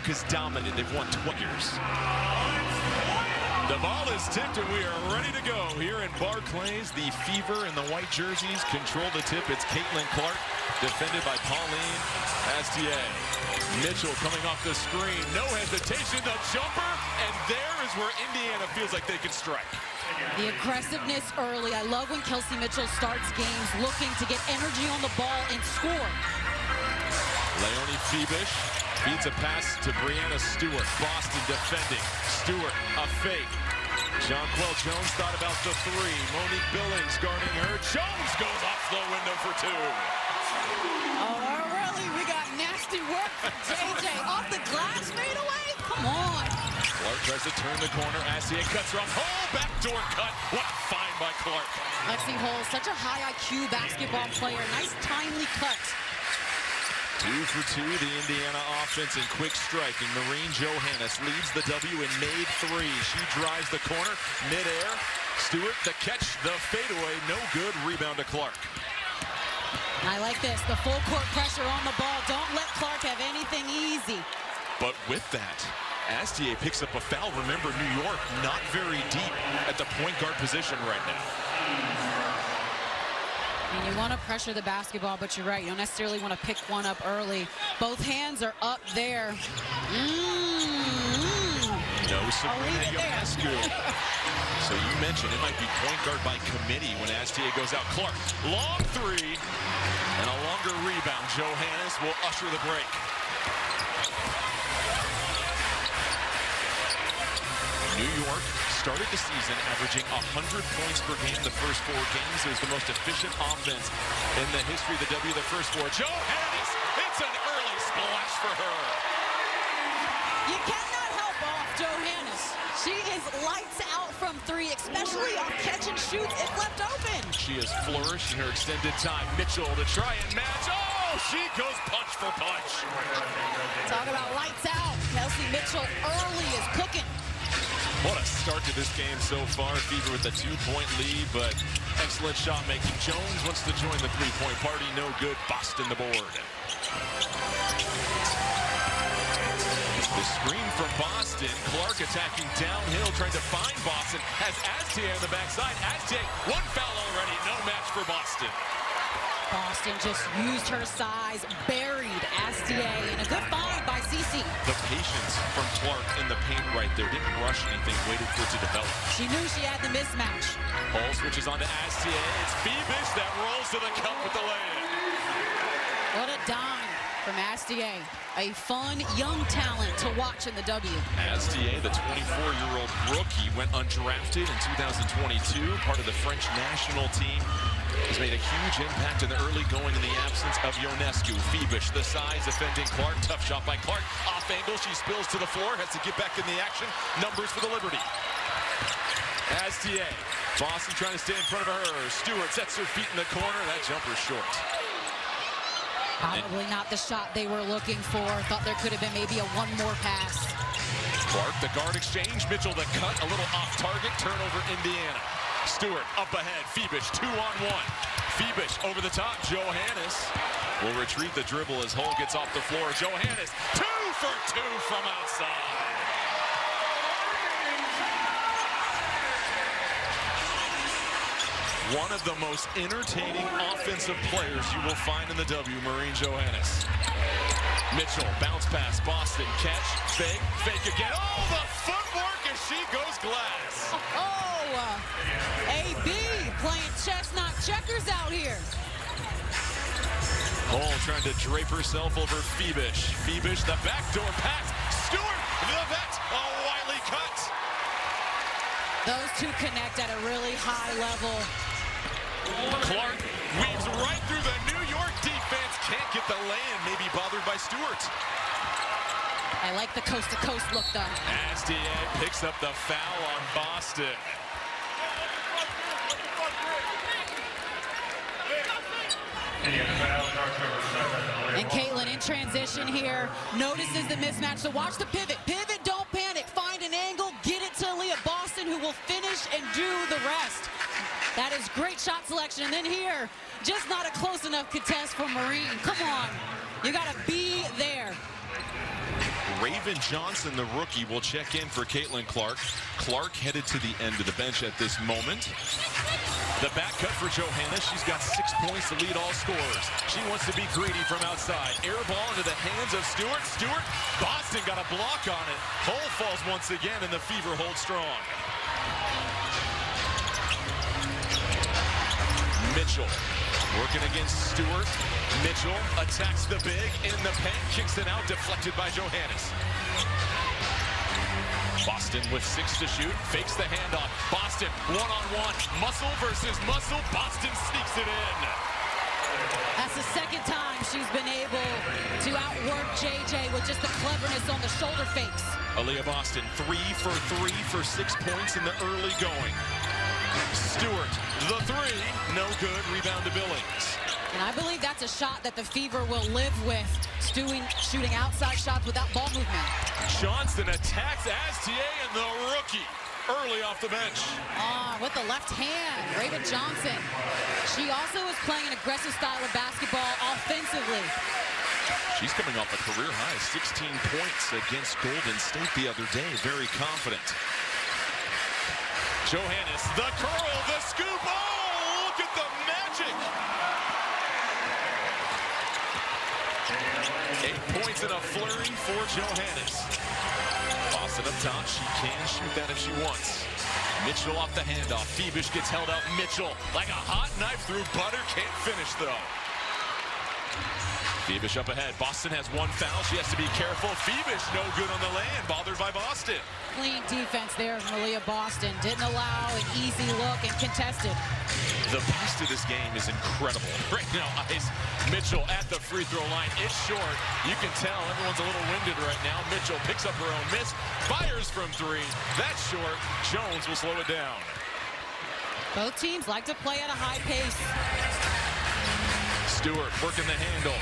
York is dominant. They've won 20 years. The ball is tipped, and we are ready to go here in Barclays. The Fever in the white jerseys control the tip. It's Caitlin Clark, defended by Pauline Astier. Mitchell coming off the screen. No hesitation, the jumper, and there is where Indiana feels like they can strike. The aggressiveness early. I love when Kelsey Mitchell starts games looking to get energy on the ball and score. Leonie Febish feeds a pass to Brianna Stewart. Boston defending. Stewart, a fake. Jonquel Jones thought about the three. Monique Billings guarding her. Jones goes off the window for two. Oh, really? We got nasty work from JJ. Off the glass, fade away? Come on. Clark tries to turn the corner. Astier cuts from hole. Backdoor cut. What a find by Clark. Lexi Hull, such a high IQ basketball player. Nice timely cut. 2 for 2, the Indiana offense in quick striking. Maureen Johannes leads the W and made three. She drives the corner, midair. Stewart, the catch, the fadeaway, no good. Rebound to Clark. I like this, the full court pressure on the ball. Don't let Clark have anything easy. But with that, Astier picks up a foul. Remember, New York not very deep at the point guard position right now. And you want to pressure the basketball, but you're right. You don't necessarily want to pick one up early. Both hands are up there. No Sabrina Ionescu. So you mentioned it might be point guard by committee when Astier goes out. Clark, long three, and a longer rebound. Johannes will usher the break. New York started the season averaging 100 points per game the first 4 games. It was the most efficient offense in the history of the W the first 4. Johannes, it's an early splash for her. You cannot help off Johannes. She is lights out from three, especially off catch and shoots if left open. She has flourished in her extended time. Mitchell to try and match. Oh, she goes punch for punch. Talk about lights out. Kelsey Mitchell early is cooking. What a start to this game so far. Fever with a 2-point lead, but excellent shot making. Jones wants to join the three-point party. No good. Boston the board. The screen from Boston. Clark attacking downhill, trying to find Boston. Has Astier on the backside. Astier, one foul already. No match for Boston. Boston just used her size, buried Astier, and a good find by Cece. The patience from Clark in the paint right there. Didn't rush anything, waited for it to develop. She knew she had the mismatch. Ball switches on to Astier. It's Febish that rolls to the cup with the lay-in. What a dime from Astier. A fun, young talent to watch in the W. Astier, the 24-year-old rookie, went undrafted in 2022, part of the French national team. Has made a huge impact in the early going in the absence of Ionescu. Febish, the size, defending Clark. Tough shot by Clark. Off angle, she spills to the floor. Has to get back in the action. Numbers for the Liberty. Astier. Boston trying to stay in front of her. Stewart sets her feet in the corner. That jumper short. Probably not the shot they were looking for. Thought there could have been maybe a one more pass. Clark, the guard exchange. Mitchell, the cut. A little off target. Turnover, Indiana. Stewart up ahead. Febish 2-on-1. Febish over the top. Johannes will retrieve the dribble as Hull gets off the floor. Johannes 2 for 2 from outside. One of the most entertaining offensive players you will find in the W, Maureen Johannes. Mitchell, bounce pass, Boston, catch, fake again. Oh, the footwork as she goes glass. Oh, AB playing chess, not checkers out here. Hull trying to drape herself over Febish. Febish, the backdoor pass. Stewart, the vet, a wily cut. Those two connect at a really high level. Clark weaves right through the New York defense. Can't get the lay-in, maybe bothered by Stewart. I like the coast-to-coast look, though. Astier picks up the foul on Boston. And Caitlin in transition here notices the mismatch. So watch the pivot. Pivot, don't panic. Find an angle, get it to Leah Boston, who will finish and do the rest. That is great shot selection. And then here, just not a close enough contest for Maureen. Come on. You got to be there. Raven Johnson, the rookie, will check in for Caitlin Clark. Clark headed to the end of the bench at this moment. The back cut for Johannes. She's got 6 points to lead all scorers. She wants to be greedy from outside. Air ball into the hands of Stewart. Stewart, Boston got a block on it. Hull falls once again, and the Fever hold strong. Mitchell working against Stewart. Mitchell attacks the big in the paint, kicks it out, deflected by Johannes. Boston with 6 to shoot, fakes the handoff. Boston one-on-one, muscle versus muscle. Boston sneaks it in. That's the second time she's been able to outwork JJ with just the cleverness on the shoulder fakes. Aaliyah Boston 3 for 3 for 6 points in the early going. Stewart, the 3, no good. Rebound to Billings. And I believe that's a shot that the Fever will live with, shooting outside shots without ball movement. Johnson attacks Astier and the rookie early off the bench. With the left hand, Raven Johnson. She also is playing an aggressive style of basketball offensively. She's coming off a career high, 16 points against Golden State the other day. Very confident. Johannes, the curl, the scoop. Oh, look at the magic. 8 points in a flurry for Johannes. Boston up top. She can shoot that if she wants. Mitchell off the handoff. Febish gets held up. Mitchell, like a hot knife through butter. Can't finish, though. Febish up ahead. Boston has 1 foul. She has to be careful. Febish no good on the land. Bothered by Boston. Clean defense there from Aaliyah Boston. Didn't allow an easy look and contested. The pace to this game is incredible. Right now, Mitchell at the free throw line. It's short. You can tell everyone's a little winded right now. Mitchell picks up her own miss. Fires from 3. That's short. Jones will slow it down. Both teams like to play at a high pace. Stewart working the handle.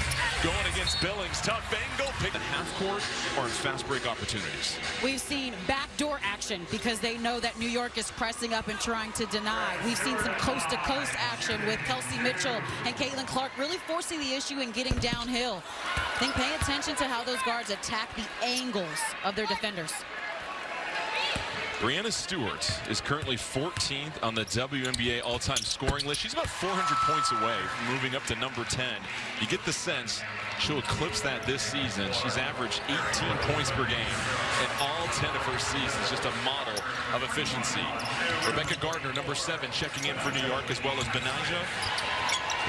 Going against Billings. Tough angle. Pick at half court or in fast break opportunities. We've seen backdoor action because they know that New York is pressing up and trying to deny. We've seen some coast-to-coast action with Kelsey Mitchell and Caitlin Clark really forcing the issue and getting downhill. I think pay attention to how those guards attack the angles of their defenders. Breanna Stewart is currently 14th on the WNBA all-time scoring list. She's about 400 points away from moving up to number 10. You get the sense she'll eclipse that this season. She's averaged 18 points per game in all 10 of her seasons. Just a model of efficiency. Rebecca Gardner, number 7, checking in for New York, as well as Benaja.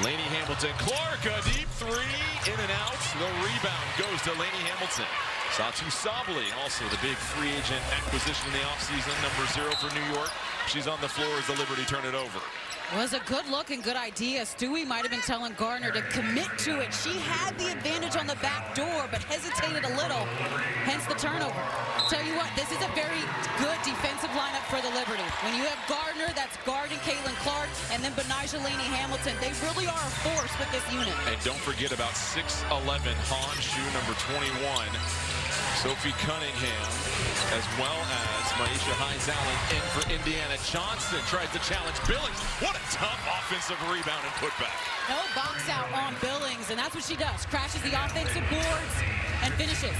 Laney Hamilton. Clark, a deep 3, in and out. The rebound goes to Laney Hamilton. Satu Sabali, also the big free agent acquisition in the offseason, number 0 for New York. She's on the floor as the Liberty turn it over. It was a good look and good idea. Stewie might have been telling Gardner to commit to it. She had the advantage on the back door, but hesitated a little, hence the turnover. Tell you what, this is a very good defensive lineup for the Liberty. When you have Gardner, that's guarding Caitlin Clark, and then Benaja Laney Hamilton, they really are a force with this unit. And don't forget about 6'11", Han Shu, number 21. Sophie Cunningham, as well as Maisha Hines-Allen in for Indiana. Johnson tries to challenge Billings. What a tough offensive rebound and putback. No box out on Billings, and that's what she does. Crashes the offensive boards and finishes.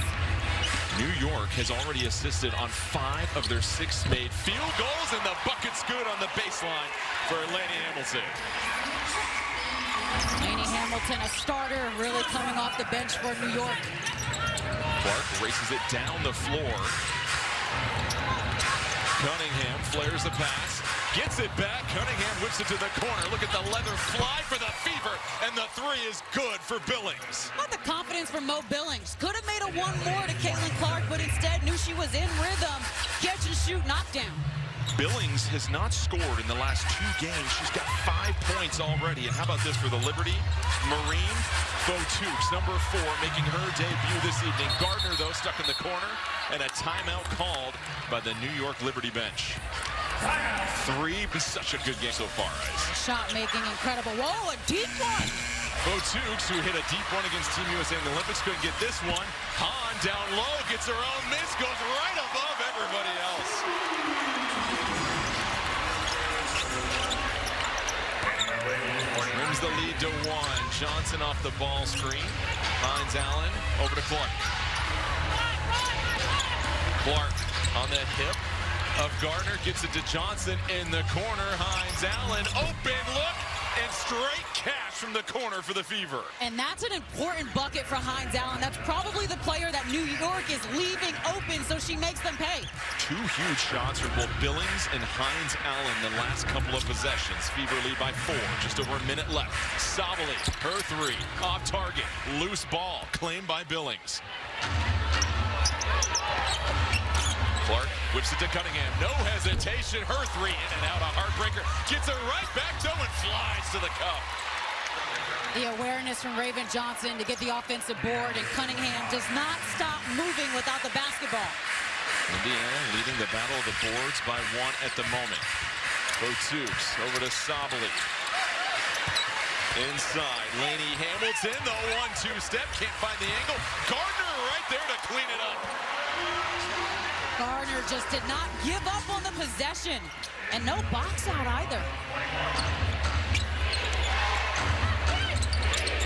New York has already assisted on 5 of their 6 made field goals, and the bucket's good on the baseline for Laney Hamilton. Laney Hamilton, a starter, really coming off the bench for New York. Clark races it down the floor. Cunningham flares the pass, gets it back. Cunningham whips it to the corner. Look at the leather fly for the Fever, and the 3 is good for Billings. What the confidence from Mo Billings. Could have made a 1 more to Caitlin Clark, but instead knew she was in rhythm. Catch and shoot, knockdown. Billings has not scored in the last 2 games. She's got 5 points already. And how about this for the Liberty? Marine Fotukes, number 4, making her debut this evening. Gardner, though, stuck in the corner, and a timeout called by the New York Liberty bench. 3, such a good game so far, Ice. Shot making incredible. Whoa, a deep one. Fotukes, who hit a deep one against Team USA in the Olympics, couldn't get this one. Han down low, gets her own miss, goes right above everybody else. Trims the lead to 1. Johnson off the ball screen. Hines-Allen over to Clark. Clark on the hip of Gardner, gets it to Johnson in the corner. Hines Allen, open look, and straight cash from the corner for the Fever. And that's an important bucket for Hines Allen. That's probably the player that New York is leaving open, so she makes them pay. Two huge shots from both Billings and Hines Allen the last couple of possessions. Fever lead by 4, just over a minute left. Sabali, her 3, off target, loose ball, claimed by Billings. Clark whips it to Cunningham, no hesitation, her 3 in and out, a heartbreaker, gets it right back though and flies to the cup. The awareness from Raven Johnson to get the offensive board, and Cunningham does not stop moving without the basketball. Indiana leading the battle of the boards by 1 at the moment. Fotukes over to Sabali. Inside, Laney Hamilton, the 1-2 step, can't find the angle. Gardner right there to clean it up. Gardner just did not give up on the possession, and no box out either.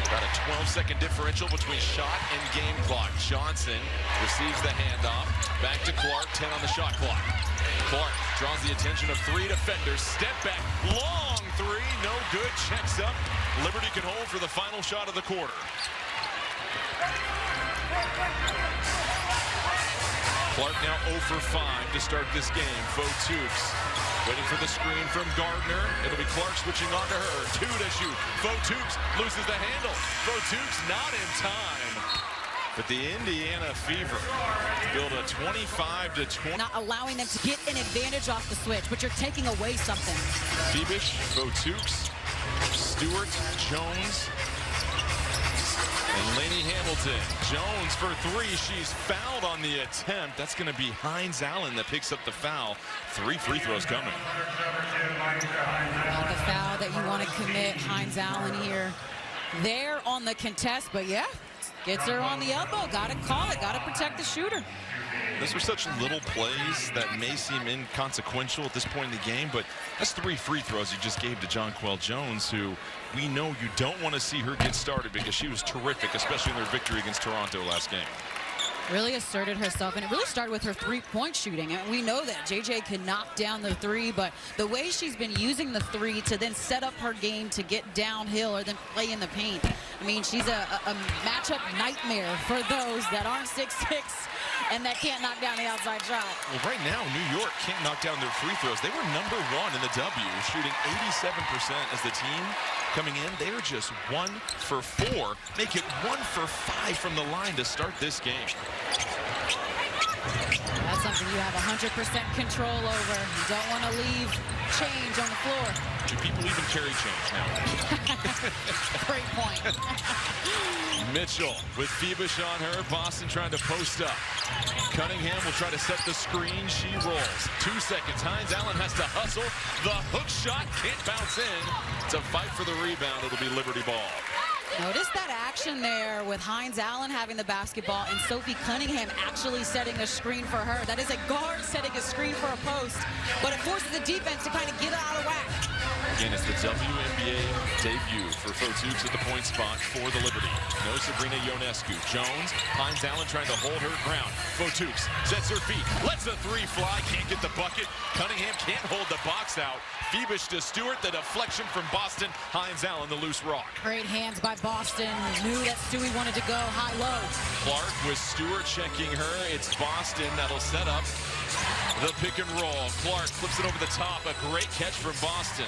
Got a 12-second differential between shot and game clock. Johnson receives the handoff. Back to Clark, 10 on the shot clock. Clark draws the attention of 3 defenders. Step back, long 3, no good, checks up. Liberty can hold for the final shot of the quarter. Clark now 0 for 5 to start this game. Fotukes waiting for the screen from Gardner. It'll be Clark switching on to her. 2 to shoot. Fotukes loses the handle. Fotukes not in time. But the Indiana Fever build a 25-20. Not allowing them to get an advantage off the switch, but you're taking away something. Febish, Fotukes, Stewart, Jones, and Laney Hamilton. Jones for 3. She's fouled on the attempt. That's going to be Hines Allen that picks up the foul. 3 free throws coming. Not the foul that you want to commit, Hines Allen here. There on the contest, but yeah, gets her on the elbow. Got to call it. Got to protect the shooter. Those were such little plays that may seem inconsequential at this point in the game, but that's 3 free throws you just gave to Jonquel Jones, who we know you don't want to see her get started because she was terrific, especially in their victory against Toronto last game. Really asserted herself, and it really started with her three-point shooting. And we know that JJ can knock down the 3, but the way she's been using the 3 to then set up her game to get downhill or then play in the paint. I mean, she's a matchup nightmare for those that aren't 6'6" and that can't knock down the outside shot. Well, right now, New York can't knock down their free throws. They were #1 in the W, shooting 87% as the team. Coming in, they're just 1 for 4. Make it 1 for 5 from the line to start this game. That's something you have 100% control over. You don't want to leave change on the floor. Do people even carry change now? Great point. Mitchell with Febish on her. Boston trying to post up. Cunningham will try to set the screen. She rolls. 2 seconds. Hines Allen has to hustle. The hook shot can't bounce in. It's a fight for the rebound. It'll be Liberty ball. Notice that action there with Hines Allen having the basketball and Sophie Cunningham actually setting a screen for her. That is a guard setting a screen for a post, but it forces the defense to kind of get out of whack. Again, it's the WNBA debut for Fotukes at the point spot for the Liberty. No Sabrina Ionescu. Jones, Hines Allen trying to hold her ground. Fotukes sets her feet, lets the 3 fly, can't get the bucket. Cunningham can't hold the box out. Febish to Stewart, the deflection from Boston. Hines Allen, the loose rock. Great hands by Boston. Knew that Stewie wanted to go high-low. Clark with Stewart checking her. It's Boston that'll set up the pick and roll. Clark flips it over the top. A great catch from Boston.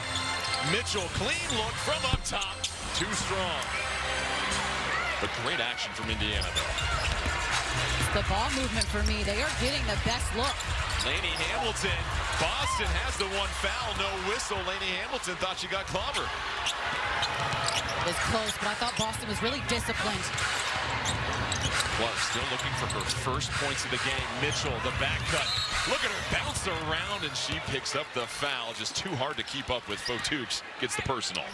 Mitchell, clean look from up top. Too strong. But great action from Indiana, though. The ball movement for me. They are getting the best look. Laney Hamilton. Boston has the 1 foul. No whistle. Laney Hamilton thought she got clobbered. It was close, but I thought Boston was really disciplined. Clark still looking for her first points of the game. Mitchell, the back cut. Look at her bounce around, and she picks up the foul. Just too hard to keep up with. Fotukes gets the personal.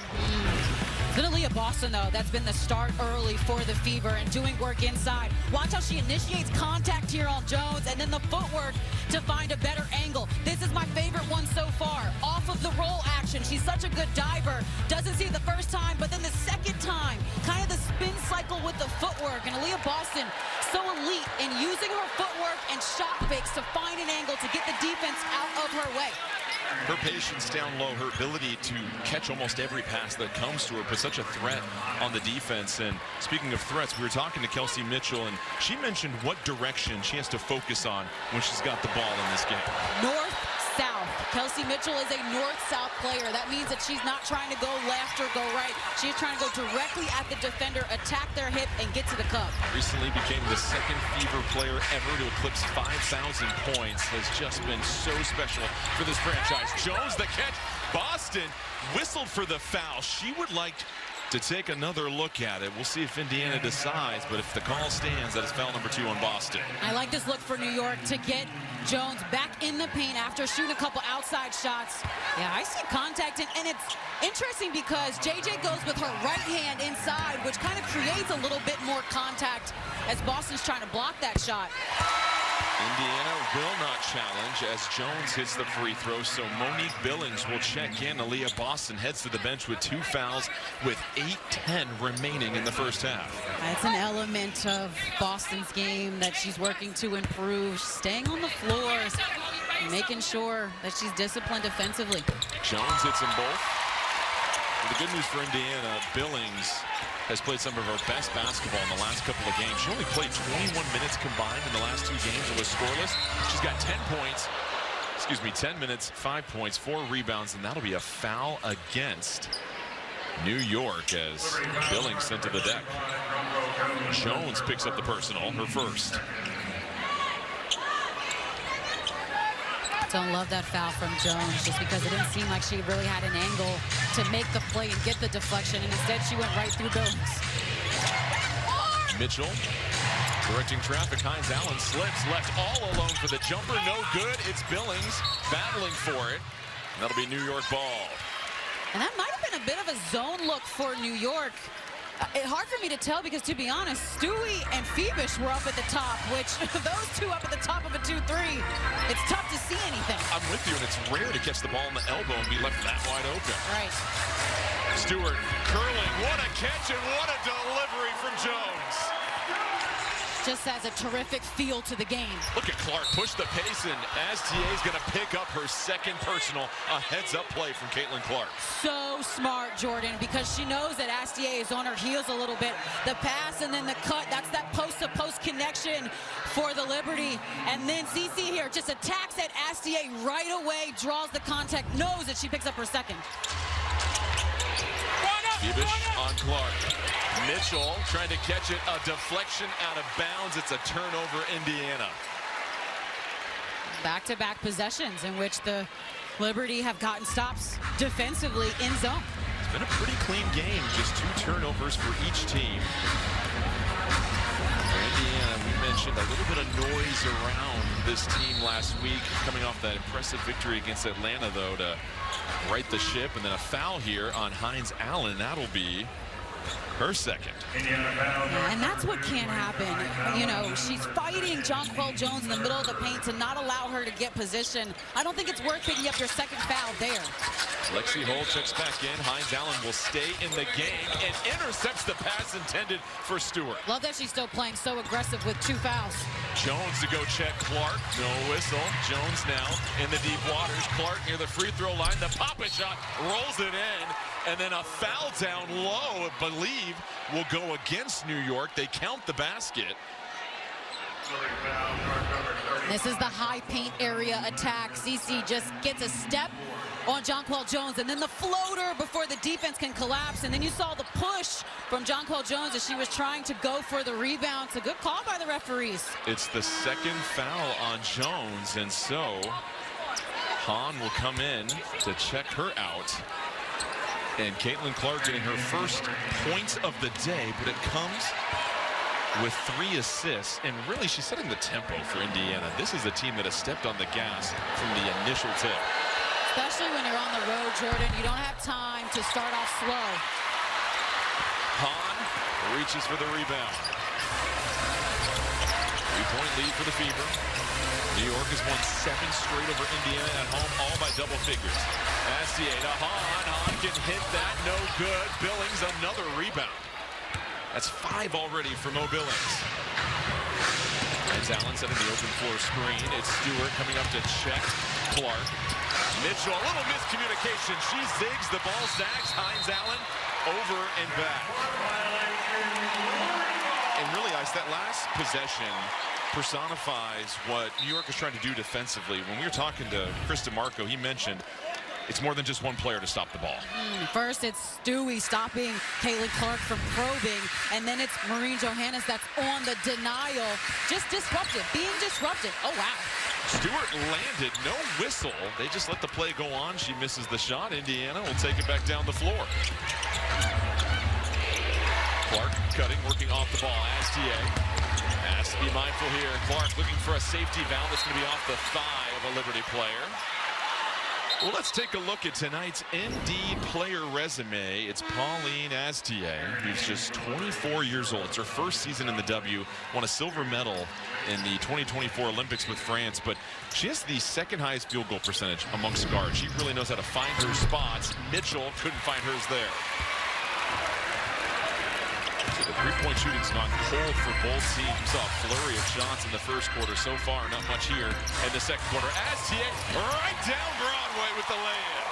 Literally Boston, though, that's been the start early for the Fever and doing work inside. Watch how she initiates contact here on Jones and then the footwork to find a better angle. This is my favorite one so far. Off off of the roll action. She's such a good diver. Doesn't see it the first time, but then the second time, kind of the spin cycle with the footwork. And Aaliyah Boston, so elite in using her footwork and shot fakes to find an angle to get the defense out of her way. Her patience down low, her ability to catch almost every pass that comes to her, put such a threat on the defense. And speaking of threats, we were talking to Kelsey Mitchell, and she mentioned what direction she has to focus on when she's got the ball in this game. North-south. Kelsey Mitchell is a north-south player. That means that she's not trying to go left or go right. She's trying to go directly at the defender, attack their hip, and get to the cup. Recently became the second Fever player ever to eclipse 5,000 points. Has just been so special for this franchise. Jones, the catch. Boston whistled for the foul. She would like to take another look at it. We'll see if Indiana decides, but if the call stands, that is foul number 2 on Boston. I like this look for New York to get Jones back in the paint after shooting a couple outside shots. Yeah, I see contact, and it's interesting because JJ goes with her right hand inside, which kind of creates a little bit more contact as Boston's trying to block that shot. Indiana will not challenge as Jones hits the free throw, so Monique Billings will check in. Aaliyah Boston heads to the bench with 2 fouls with 8:10 remaining in the first half. That's an element of Boston's game that she's working to improve, staying on the floors, making sure that she's disciplined defensively. Jones hits them both. The good news for Indiana, Billings has played some of her best basketball in the last couple of games. She only played 21 minutes combined in the last 2 games and was scoreless. She's got 10 minutes, 5 points, 4 rebounds, and that'll be a foul against New York as Billings sent to the deck. Jones picks up the personal, her first. Don't love that foul from Jones just because it didn't seem like she really had an angle to make the play and get the deflection, and instead she went right through Billings. Mitchell directing traffic. Hines Allen slips, left all alone for the jumper. No good. It's Billings battling for it. And that'll be New York ball. And that might have been a bit of a zone look for New York. It's hard for me to tell because, to be honest, Stewie and Phoebish were up at the top, which those two up at the top of a 2-3, it's tough to see anything. I'm with you, and it's rare to catch the ball in the elbow and be left that wide open. Right. Stewart curling. What a catch and what a delivery from Jones. Just has a terrific feel to the game. Look at Clark push the pace, and STA is going to pick up her second personal. A heads-up play from Caitlin Clark. So smart, Jordan, because she knows that STA is on her heels a little bit. The pass and then the cut, that's that post-to-post connection for the Liberty. And then CC here just attacks at STA right away, draws the contact, knows that she picks up her second. Phoebish on Clark. Mitchell trying to catch it, a deflection out of bounds. It's a turnover, Indiana. Back-to-back possessions in which the Liberty have gotten stops defensively in zone. It's been a pretty clean game, just 2 turnovers for each team. For Indiana, we mentioned a little bit of noise around this team last week, coming off that impressive victory against Atlanta, though, to right the ship. And then a foul here on Hines Allen. That'll be her second. And that's what can't happen. You know, she's fighting Jonquel Jones in the middle of the paint to not allow her to get position. I don't think it's worth picking up your second foul there. Lexi Hull checks back in. Hines Allen will stay in the game and intercepts the pass intended for Stewart. Love that she's still playing so aggressive with 2 fouls. Jones to go check Clark. No whistle. Jones now in the deep waters. Clark near the free throw line. The pop-up shot rolls it in. And then a foul down low, I believe, will go against New York. They count the basket. This is the high paint area attack. CC just gets a step on Jonquel Jones, and then the floater before the defense can collapse. And then you saw the push from Jonquel Jones as she was trying to go for the rebound. It's a good call by the referees. It's the second foul on Jones, and so Hahn will come in to check her out. And Caitlin Clark getting her first points of the day, but it comes with 3 assists, and really she's setting the tempo for Indiana. This is a team that has stepped on the gas from the initial tip. Especially when you're on the road, Jordan, you don't have time to start off slow. Hahn reaches for the rebound. 3-point lead for the Fever. New York has won 7 straight over Indiana at home, all by double figures. Astier to Hahn. Hahn can hit that, no good. Billings, another rebound. That's 5 already for Mo Billings. James Allen setting the open floor screen. It's Stewart coming up to check Clark. Mitchell, a little miscommunication. She zigs, the ball zags. Hines Allen over and back. And really, Ice, that last possession personifies what New York is trying to do defensively. When we were talking to Chris DeMarco, he mentioned it's more than just one player to stop the ball. First, it's Stewie stopping Caitlin Clark from probing, and then it's Maureen Johannes that's on the denial. Just disruptive, being disrupted. Oh, wow. Stewart landed, no whistle. They just let the play go on. She misses the shot. Indiana will take it back down the floor. Clark cutting, working off the ball. Astier has to be mindful here. Clark looking for a safety valve that's going to be off the thigh of a Liberty player. Well, let's take a look at tonight's ND player resume. It's Pauline Astier, who's just 24 years old. It's her first season in the W, won a silver medal in the 2024 Olympics with France, but she has the second highest field goal percentage amongst guards. She really knows how to find her spots. Mitchell couldn't find hers there. So the three-point shooting's gone cold for both teams. Saw a flurry of shots in the first quarter so far. Not much here in the second quarter. Astier right down Broadway with the lay-in.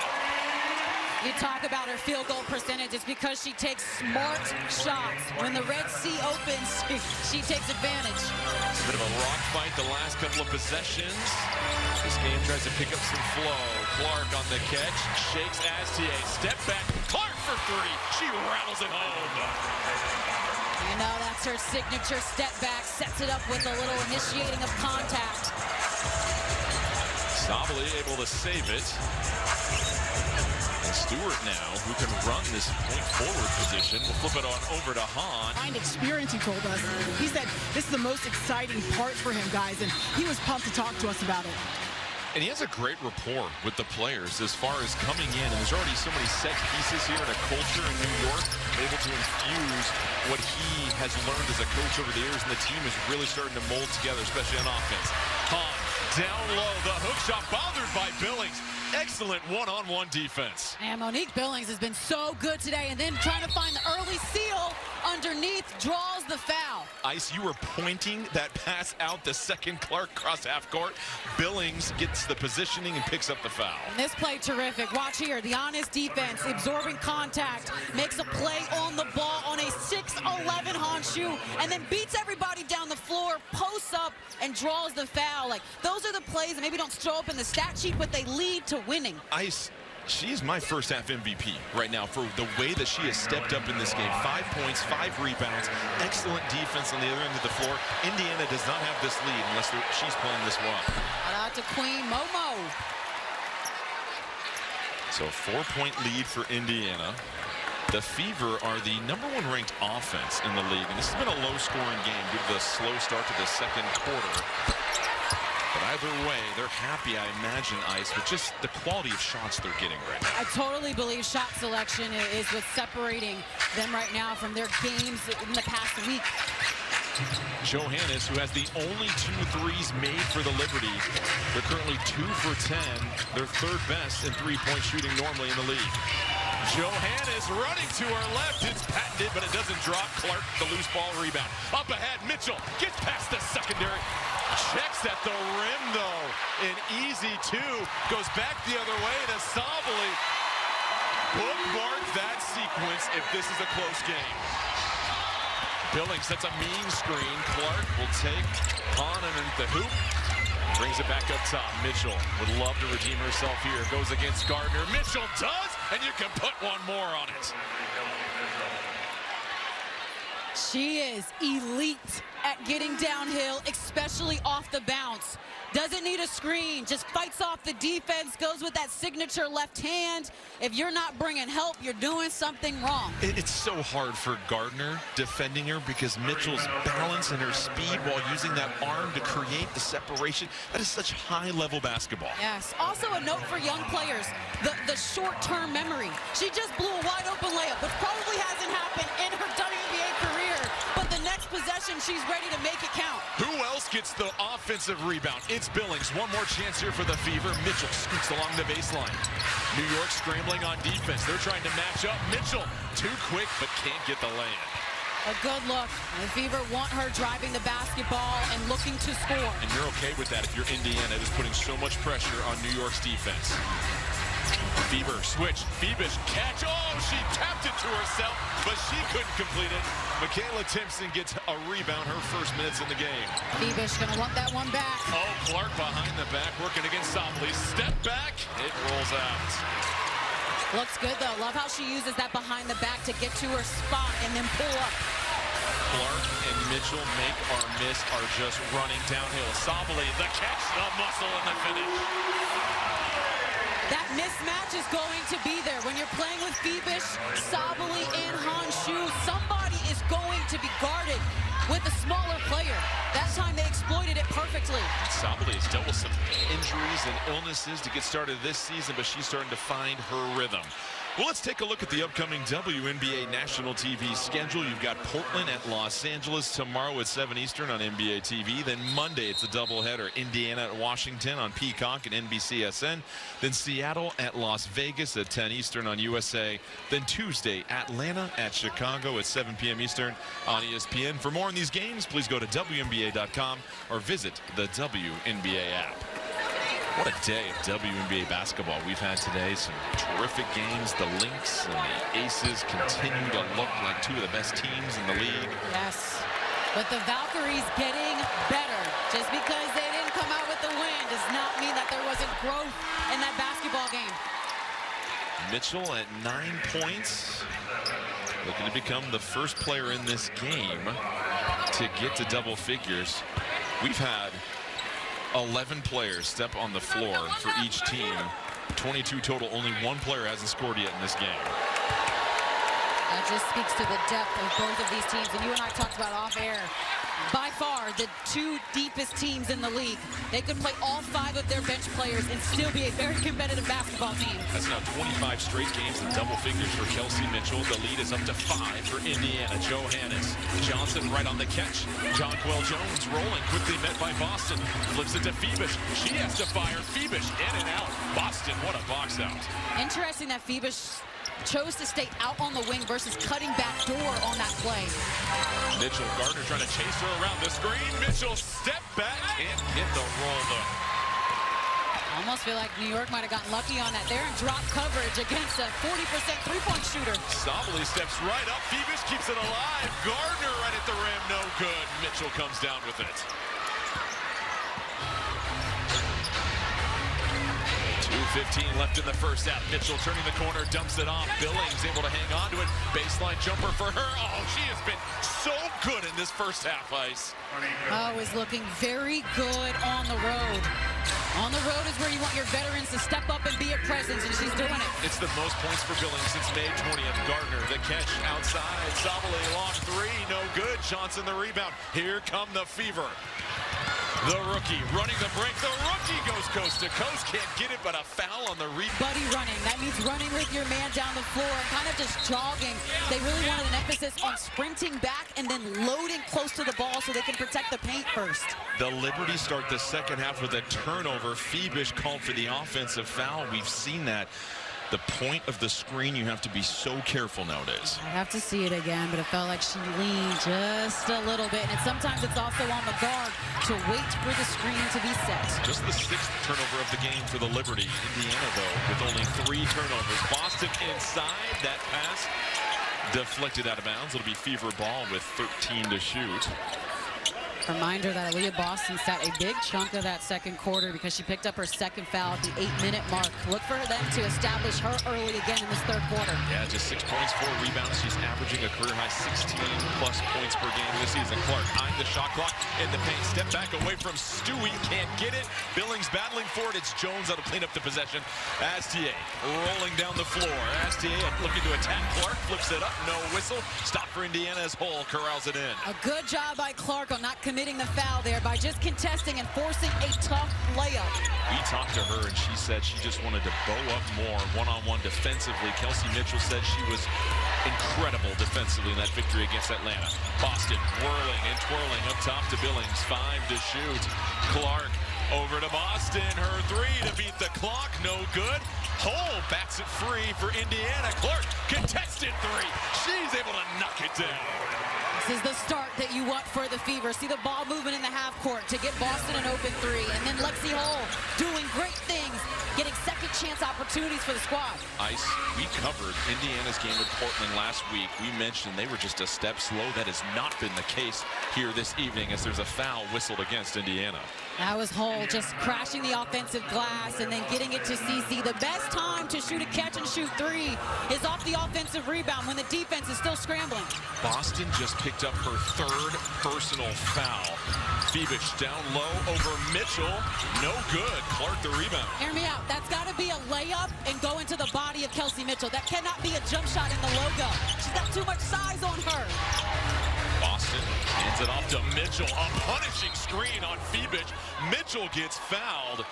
You talk about her field goal percentage. It's because she takes smart shots. When the Red Sea opens, she takes advantage. It's a bit of a rock fight the last couple of possessions. This game tries to pick up some flow. Clark on the catch, shakes Astier. Step back, Clark for 3. She rattles it home. You know, that's her signature step back. Sets it up with a little initiating of contact. Sabally able to save it. And Stewart now, who can run this point forward position, will flip it on over to Hahn. Find experience, he told us. He said this is the most exciting part for him, guys, and he was pumped to talk to us about it. And he has a great rapport with the players as far as coming in. And there's already so many set pieces here and a culture in New York, able to infuse what he has learned as a coach over the years. And the team is really starting to mold together, especially on offense. Hahn down low, the hook shot bothered by Billings. Excellent one-on-one defense. And Monique Billings has been so good today, and then trying to find the early seal underneath, draws the foul. Ice, you were pointing that pass out the second Clark cross half court. Billings gets the positioning and picks up the foul. And this play terrific. Watch here, the honest defense, absorbing contact, makes a play on the ball on a 6'11" Hahn shoe, and then beats everybody down the floor, posts up, and draws the foul. Like, those are the plays that maybe don't show up in the stat sheet, but they lead to winning. Ice, she's my first half MVP right now for the way that she has stepped up in this game. 5 points, 5 rebounds, excellent defense on the other end of the floor. Indiana does not have this lead unless she's playing this well. Shout out to Queen Momo. So 4-point lead for Indiana. The Fever are the #1 ranked offense in the league, and this has been a low-scoring game due to the slow start to the second quarter. But either way, they're happy, I imagine, Ice, with just the quality of shots they're getting right now. I totally believe shot selection is what's separating them right now from their games in the past week. Johannes, who has the only 2 threes made for the Liberty. They're currently 2 for 10. They're third best in three-point shooting normally in the league. Johannes running to her left. It's patented, but it doesn't drop. Clark, the loose ball rebound. Up ahead, Mitchell gets past the secondary. Checks at the rim, though. An easy 2. Goes back the other way to Sabally. Bookmark that sequence if this is a close game. Billings sets a mean screen. Clark will take Hahn underneath the hoop. Brings it back up top. Mitchell would love to redeem herself here. Goes against Gardner. Mitchell does, and you can put one more on it. She is elite at getting downhill, especially off the bounce. Doesn't need a screen, just fights off the defense, goes with that signature left hand. If you're not bringing help, you're doing something wrong. It's so hard for Gardner defending her because Mitchell's balance and her speed while using that arm to create the separation. That is such high-level basketball. Yes. Also a note for young players, the short-term memory. She just blew a wide-open layup, which probably hasn't happened in her WNBA career, but the next possession possession. She's ready to make it count. Who else gets the offensive rebound? It's Billings. One more chance here for the Fever. Mitchell scoots along the baseline. New York scrambling on defense. They're trying to match up. Mitchell too quick, but can't get the lay-in. A good look. The Fever want her driving the basketball and looking to score. And you're okay with that if you're Indiana. It is putting so much pressure on New York's defense. Fever switch. Febish catch. Oh, she tapped it to herself, but she couldn't complete it. Michaela Timpson gets a rebound, her first minutes in the game. Febish gonna want that one back. Oh, Clark behind the back, working against Sopley. Step back. It rolls out. Looks good, though. Love how she uses that behind the back to get to her spot and then pull up. Clark and Mitchell make or miss are just running downhill. Sopley, the catch, the muscle, and the finish. That mismatch is going to be there. When you're playing with Febish, Sopley, and Honshu, somebody is going to be guarded with a smaller player. That time they exploited it perfectly. Sopley has dealt with some injuries and illnesses to get started this season, but she's starting to find her rhythm. Well, let's take a look at the upcoming WNBA national TV schedule. You've got Portland at Los Angeles tomorrow at 7 Eastern on NBA TV. Then Monday, it's a doubleheader. Indiana at Washington on Peacock and NBCSN. Then Seattle at Las Vegas at 10 Eastern on USA. Then Tuesday, Atlanta at Chicago at 7 p.m. Eastern on ESPN. For more on these games, please go to WNBA.com or visit the WNBA app. What a day of WNBA basketball we've had today. Some terrific games. The Lynx and the Aces continue to look like two of the best teams in the league. Yes, but the Valkyries getting better. Just because they didn't come out with the win does not mean that there wasn't growth in that basketball game. Mitchell at 9 points. Looking to become the first player in this game to get to double figures. We've had 11 players step on the floor for each team. 22 total. Only one player hasn't scored yet in this game. That just speaks to the depth of both of these teams. And you and I talked about off air. By far, the two deepest teams in the league. They could play all 5 of their bench players and still be a very competitive basketball team. That's now 25 straight games in double figures for Kelsey Mitchell. The lead is up to 5 for Indiana. Johannes Johnson right on the catch. Jonquel Jones rolling, quickly met by Boston. Flips it to Febish. She has to fire. Febish in and out. Boston, what a box out. Interesting that Febish chose to stay out on the wing versus cutting back door on that play. Mitchell, Gardner trying to chase her around the screen. Mitchell step back, can't get the roll though. Almost feel like New York might have gotten lucky on that there and drop coverage against a 40% three-point shooter. Sopley steps right up. Febish keeps it alive. Gardner right at the rim, no good. Mitchell comes down with it. 2:15 left in the first half. Mitchell turning the corner, dumps it off. Billings able to hang on to it. Baseline jumper for her. Oh, she has been so good in this first half, Ice. Oh, is looking very good on the road. On the road is where you want your veterans to step up and be a presence, and she's doing it. It's the most points for Billings since May 20th. Gardner, the catch outside. Sopley, long three, no good. Johnson, the rebound. Here come the Fever. The rookie running the break. The rookie goes coast to coast. Can't get it, but a foul on the rebound. Buddy running. That means running with your man down the floor and kind of just jogging. They really wanted an emphasis on sprinting back and then loading close to the ball so they can protect the paint first. The Liberty start the second half with a turnover. Febish called for the offensive foul. We've seen that. The point of the screen, you have to be so careful nowadays. I have to see it again, but it felt like she leaned just a little bit. And sometimes it's also on the guard to wait for the screen to be set. Just the 6th turnover of the game for the Liberty. Indiana, though, with only 3 turnovers. Boston inside. That pass deflected out of bounds. It'll be Fever ball with 13 to shoot. Reminder that Aaliyah Boston sat a big chunk of that second quarter because she picked up her second foul at the 8-minute mark. Look for them to establish her early again in this third quarter. Yeah, just 6 points, 4 rebounds. She's averaging a career-high 16-plus points per game this season. Clark eyeing the shot clock in the paint. Step back away from Stewie. Can't get it. Billings battling for it. It's Jones out to clean up the possession. Astier rolling down the floor. Astier looking to attack Clark. Flips it up. No whistle. Stop for Indiana as Hull corrals it in. A good job by Clark on not committing the foul there by just contesting and forcing a tough layup. We talked to her, and she said she just wanted to bow up more one-on-one defensively. Kelsey Mitchell said she was incredible defensively in that victory against Atlanta. Boston whirling and twirling up top to Billings. 5 to shoot. Clark over to Boston. Her 3 to beat the clock. No good. Hole bats it free for Indiana. Clark, contested 3. She's able to knock it down. This is the start that you want for the Fever. See the ball moving in the half court to get Boston an open 3. And then Lexi Hull doing great things, getting second chance opportunities for the squad. Ice, we covered Indiana's game with Portland last week. We mentioned they were just a step slow. That has not been the case here this evening as there's a foul whistled against Indiana. That was Hull just crashing the offensive glass and then getting it to CC. The best time to shoot a catch and shoot 3 is off the offensive rebound when the defense is still scrambling. Boston just picked up her 3rd personal foul. Febish down low over Mitchell. No good. Clark the rebound. Hear me out. That's got to be a layup and go into the body of Kelsey Mitchell. That cannot be a jump shot in the logo. She's got too much size on her. Boston hands it off to Mitchell. A punishing screen on Febish. Mitchell gets fouled.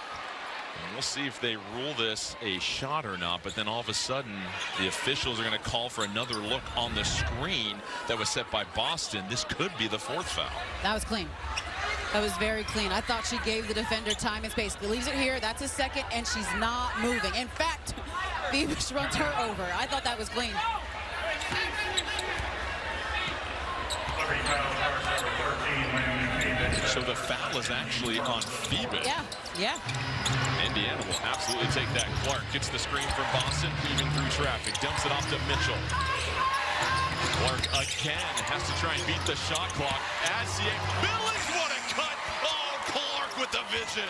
And we'll see if they rule this a shot or not, but then all of a sudden the officials are going to call for another look on the screen that was set by Boston. This could be the 4th foul. That was clean. That was very clean. I thought she gave the defender time and space. Leaves it here. That's a second, and she's not moving. In fact, Febish runs her over. I thought that was clean. So the foul is actually on Febish. Yeah. Indiana will absolutely take that. Clark gets the screen from Boston, weaving through traffic, dumps it off to Mitchell. Clark again has to try and beat the shot clock. Billings, what a cut! Oh, Clark with the vision.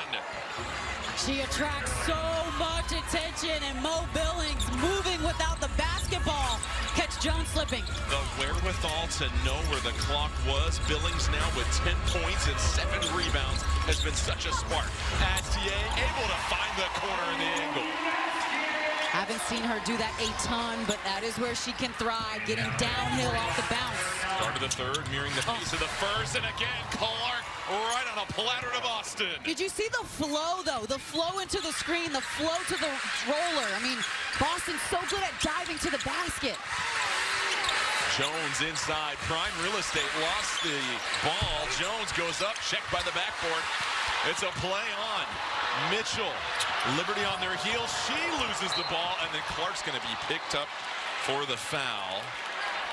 She attracts so much attention, and Mo Billings moving without the basketball. Catch Jones slipping. The wherewithal to know where the clock was. Billings now with 10 points and 7 rebounds has been such a spark. Astier able to find the corner in the angle. Haven't seen her do that a ton, but that is where she can thrive, getting downhill off the bounce. Start of the 3rd, mirroring the pace of the 1st, and again, Clark right on a platter to Boston. Did you see the flow, though? The flow into the screen, the flow to the roller. I mean, Boston's so good at diving to the basket. Jones inside, prime real estate, lost the ball. Jones goes up, checked by the backboard. It's a play on. Mitchell, Liberty on their heels. She loses the ball, and then Clark's going to be picked up for the foul.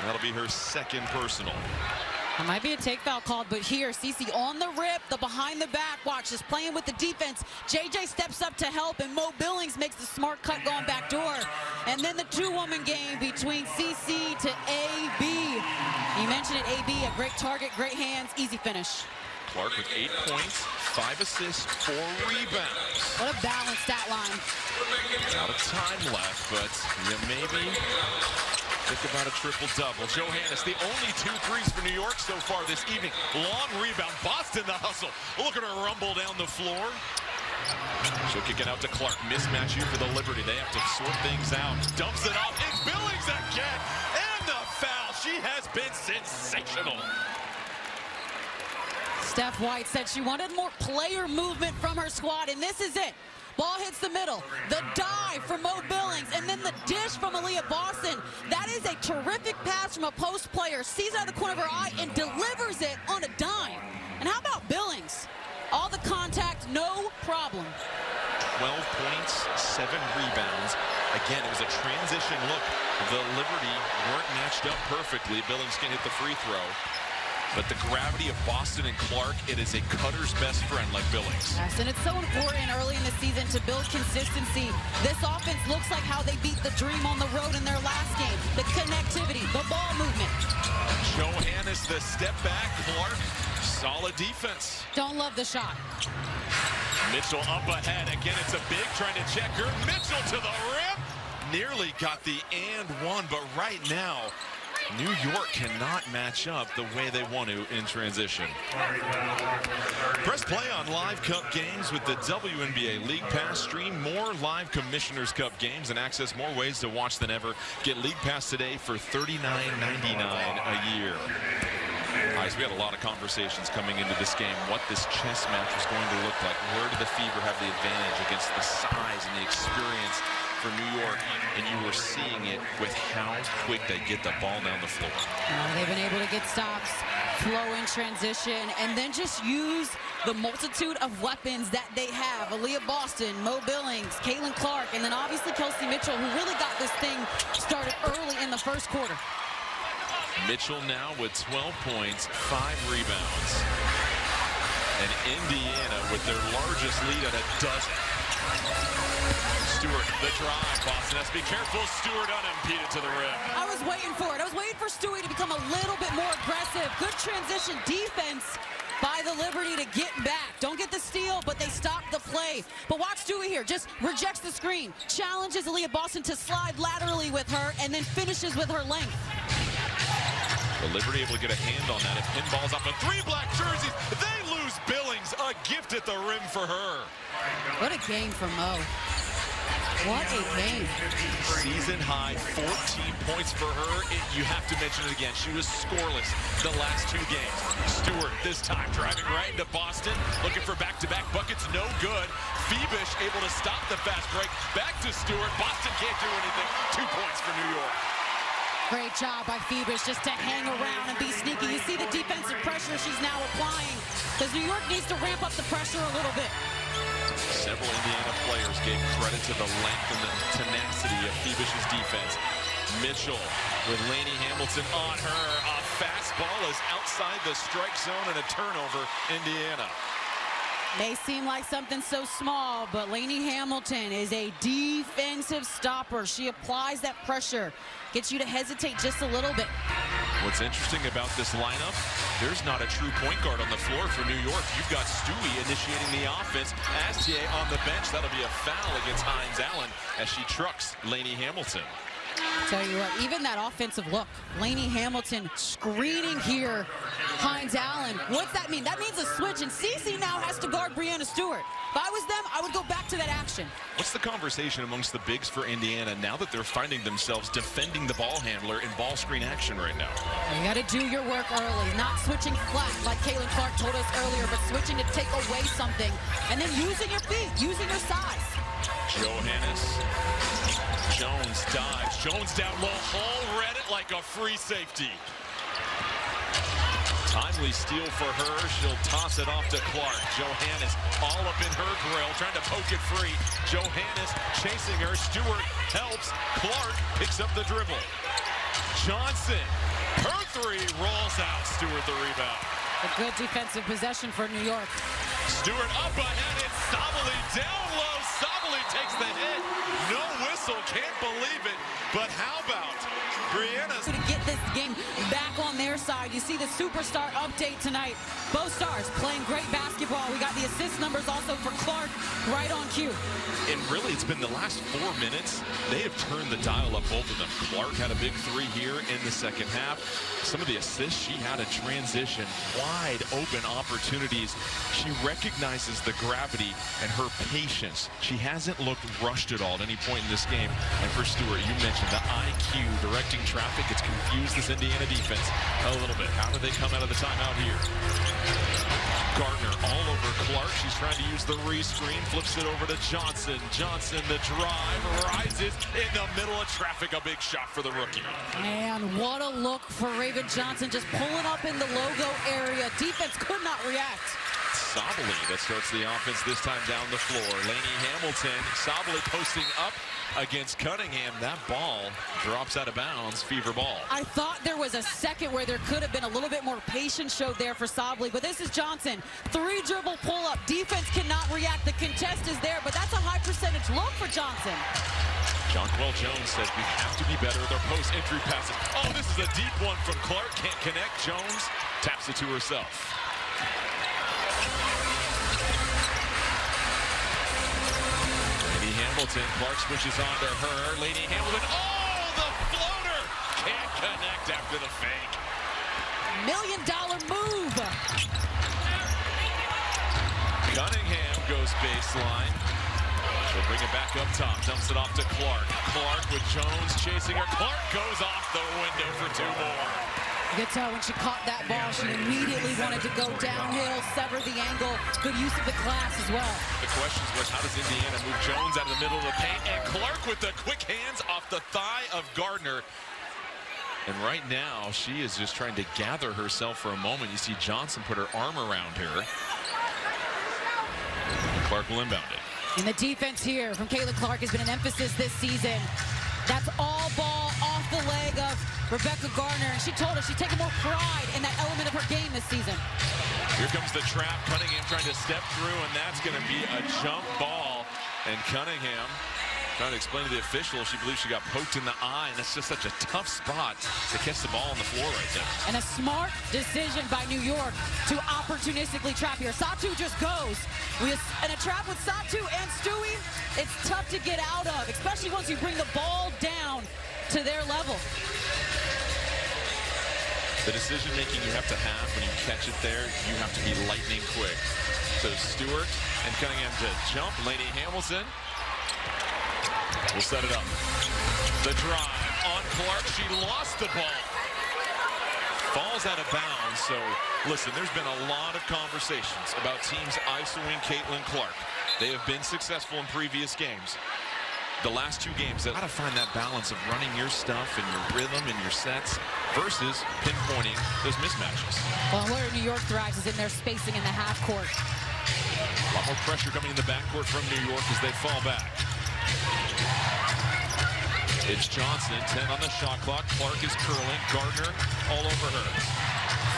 That'll be her 2nd personal. It might be a take foul called, but here, Cece on the rip, the behind the back, watch, just playing with the defense. JJ steps up to help, and Mo Billings makes the smart cut going back door. And then the 2-woman game between CC to AB. You mentioned it, AB, a great target, great hands, easy finish. Clark with 8 points, 5 assists, 4 rebounds. What a balanced stat line. Out of time left, but maybe think about a triple-double. Johannes, the only 2 threes for New York so far this evening. Long rebound, Boston the hustle. Look at her rumble down the floor. She'll kick it out to Clark. Mismatch here for the Liberty. They have to sort things out. Dumps it off. It's Billings again. And the foul. She has been sensational. Steph White said she wanted more player movement from her squad, and this is it. Ball hits the middle, the dive from Mo Billings, and then the dish from Aaliyah Boston. That is a terrific pass from a post player. Sees out of the corner of her eye and delivers it on a dime. And how about Billings? All the contact, no problem. 12 points, 7 rebounds. Again, it was a transition look. The Liberty weren't matched up perfectly. Billings can hit the free throw. But the gravity of Boston and Clark, it is a cutter's best friend like Billings. Yes, and it's so important early in the season to build consistency. This offense looks like how they beat the Dream on the road in their last game. The connectivity, the ball movement. Johannes, the step back. Clark, solid defense. Don't love the shot. Mitchell up ahead. Again, it's a big trying to check her. Mitchell to the rim. Nearly got the and one, but right now, New York cannot match up the way they want to in transition. Press play on Live Cup games with the WNBA League Pass. Stream more live Commissioners Cup games and access more ways to watch than ever. Get League Pass today for $39.99 a year. All right, so we had a lot of conversations coming into this game, what this chess match was going to look like. Where did the Fever have the advantage against the size and the experience for New York? And you were seeing it with how quick they get the ball down the floor. They've been able to get stops, flow in transition, and then just use the multitude of weapons that they have. Aaliyah Boston, Mo Billings, Caitlin Clark, and then obviously Kelsey Mitchell, who really got this thing started early in the first quarter. Mitchell now with 12 points, 5 rebounds. And Indiana with their largest lead at a dozen. Stewart, the drive. Boston has to be careful. Stewart unimpeded to the rim. I was waiting for it. I was waiting for Stewie to become a little bit more aggressive. Good transition defense by the Liberty to get back. Don't get the steal, but they stop the play. But watch Stewie here. Just rejects the screen. Challenges Aaliyah Boston to slide laterally with her and then finishes with her length. The Liberty able to get a hand on that. It pinballs off of 3 black jerseys. They lose Billings. A gift at the rim for her. What a game for Mo. What a game. Season high, 14 points for her. You have to mention it again. She was scoreless the last 2 games. Stewart this time driving right into Boston. Looking for back-to-back buckets. No good. Febish able to stop the fast break. Back to Stewart. Boston can't do anything. 2 points for New York. Great job by Febish just to hang around and be sneaky. You see the defensive pressure she's now applying because New York needs to ramp up the pressure a little bit. Several Indiana players gave credit to the length and the tenacity of Febish's defense. Mitchell with Lainey Hamilton on her. A fastball is outside the strike zone and a turnover, Indiana. May seem like something so small, but Lainey Hamilton is a defensive stopper. She applies that pressure, gets you to hesitate just a little bit. What's interesting about this lineup, there's not a true point guard on the floor for New York. You've got Stewie initiating the offense. Astier on the bench. That'll be a foul against Hines Allen as she trucks Lainey Hamilton. Tell you what, even that offensive look, Lainey Hamilton screening here, Hines Allen. What's that mean? That means a switch, and Cece now has to guard Breanna Stewart. If I was them, I would go back to that action. What's the conversation amongst the bigs for Indiana now that they're finding themselves defending the ball handler in ball screen action right now? You got to do your work early, not switching flat like Caitlin Clark told us earlier, but switching to take away something, and then using your feet, using your size. Johannes. Jones dives. Jones down low. Hall read it like a free safety. Timely steal for her. She'll toss it off to Clark. Johannes all up in her grill, trying to poke it free. Johannes chasing her. Stewart helps. Clark picks up the dribble. Johnson, her 3 rolls out. Stewart the rebound. A good defensive possession for New York. Stewart up ahead. It's Sabally down low. Sabally takes the hit. No whistle. Can't believe it. But how about Breanna? To get this game back on their side. You see the superstar update tonight. Both stars playing great basketball. We got the assist numbers also for Clark right on cue. And really, it's been the last 4 minutes. They have turned the dial up, both of them. Clark had a big 3 here in the second half. Some of the assists she had in transition, wide open opportunities. She recognizes the gravity and her patience. She hasn't looked rushed at all at any point in this game. And for Stewart, you mentioned the IQ directing traffic. It's confused this Indiana defense a little bit. How do they come out of the timeout here? Gardner all over Clark. She's trying to use the re-screen. Flips it over to Johnson. Johnson, the drive, rises in the middle of traffic. A big shot for the rookie. And what a look for Raven Johnson, just pulling up in the logo area. Defense could not react. Sabally that starts the offense this time down the floor. Lainey Hamilton, Sabally posting up against Cunningham. That ball drops out of bounds. Fever ball. I thought there was a second where there could have been a little bit more patience showed there for Sabally, but this is Johnson. 3 dribble pull up. Defense cannot react. The contest is there, but that's a high percentage look for Johnson. Jonquel Jones says we have to be better with our post entry passes. Oh, this is a deep one from Clark. Can't connect. Jones taps it to herself. Hamilton, Clark switches on to her. Lainey Hamilton, oh, the floater! Can't connect after the fake. $1 million move. Cunningham goes baseline. She'll bring it back up top, dumps it off to Clark. Clark with Jones chasing her. Clark goes off the window for 2 more. You could tell when she caught that ball, she immediately wanted to go downhill, sever the angle. Good use of the glass as well. The question was, how does Indiana move Jones out of the middle of the paint? And Clark with the quick hands off the thigh of Gardner. And right now, she is just trying to gather herself for a moment. You see Johnson put her arm around her. Clark will inbound it. And the defense here from Caitlin Clark has been an emphasis this season. That's all ball off the leg of Rebecca Gardner. And she told us she's taking more pride in that element of her game this season. Here comes the trap. Cunningham trying to step through, and that's going to be a jump ball. And Cunningham trying to explain to the official she believes she got poked in the eye, and that's just such a tough spot to catch the ball on the floor right there. And a smart decision by New York to opportunistically trap here. Satu just goes. And a trap with Satu and Stewie, it's tough to get out of, especially once you bring the ball down to their level. The decision-making you have to have when you catch it there, you have to be lightning quick. So Stewart and Cunningham to jump. Lainey Hamilton will set it up. The drive on Clark. She lost the ball. Falls out of bounds. So, listen, there's been a lot of conversations about teams isoing Caitlin Clark. They have been successful in previous games. The last two games, how to find that balance of running your stuff and your rhythm and your sets versus pinpointing those mismatches. Well, where New York thrives is in their spacing in the half court. A lot more pressure coming in the backcourt from New York as they fall back. It's Johnson, 10 on the shot clock. Clark is curling. Gardner all over her.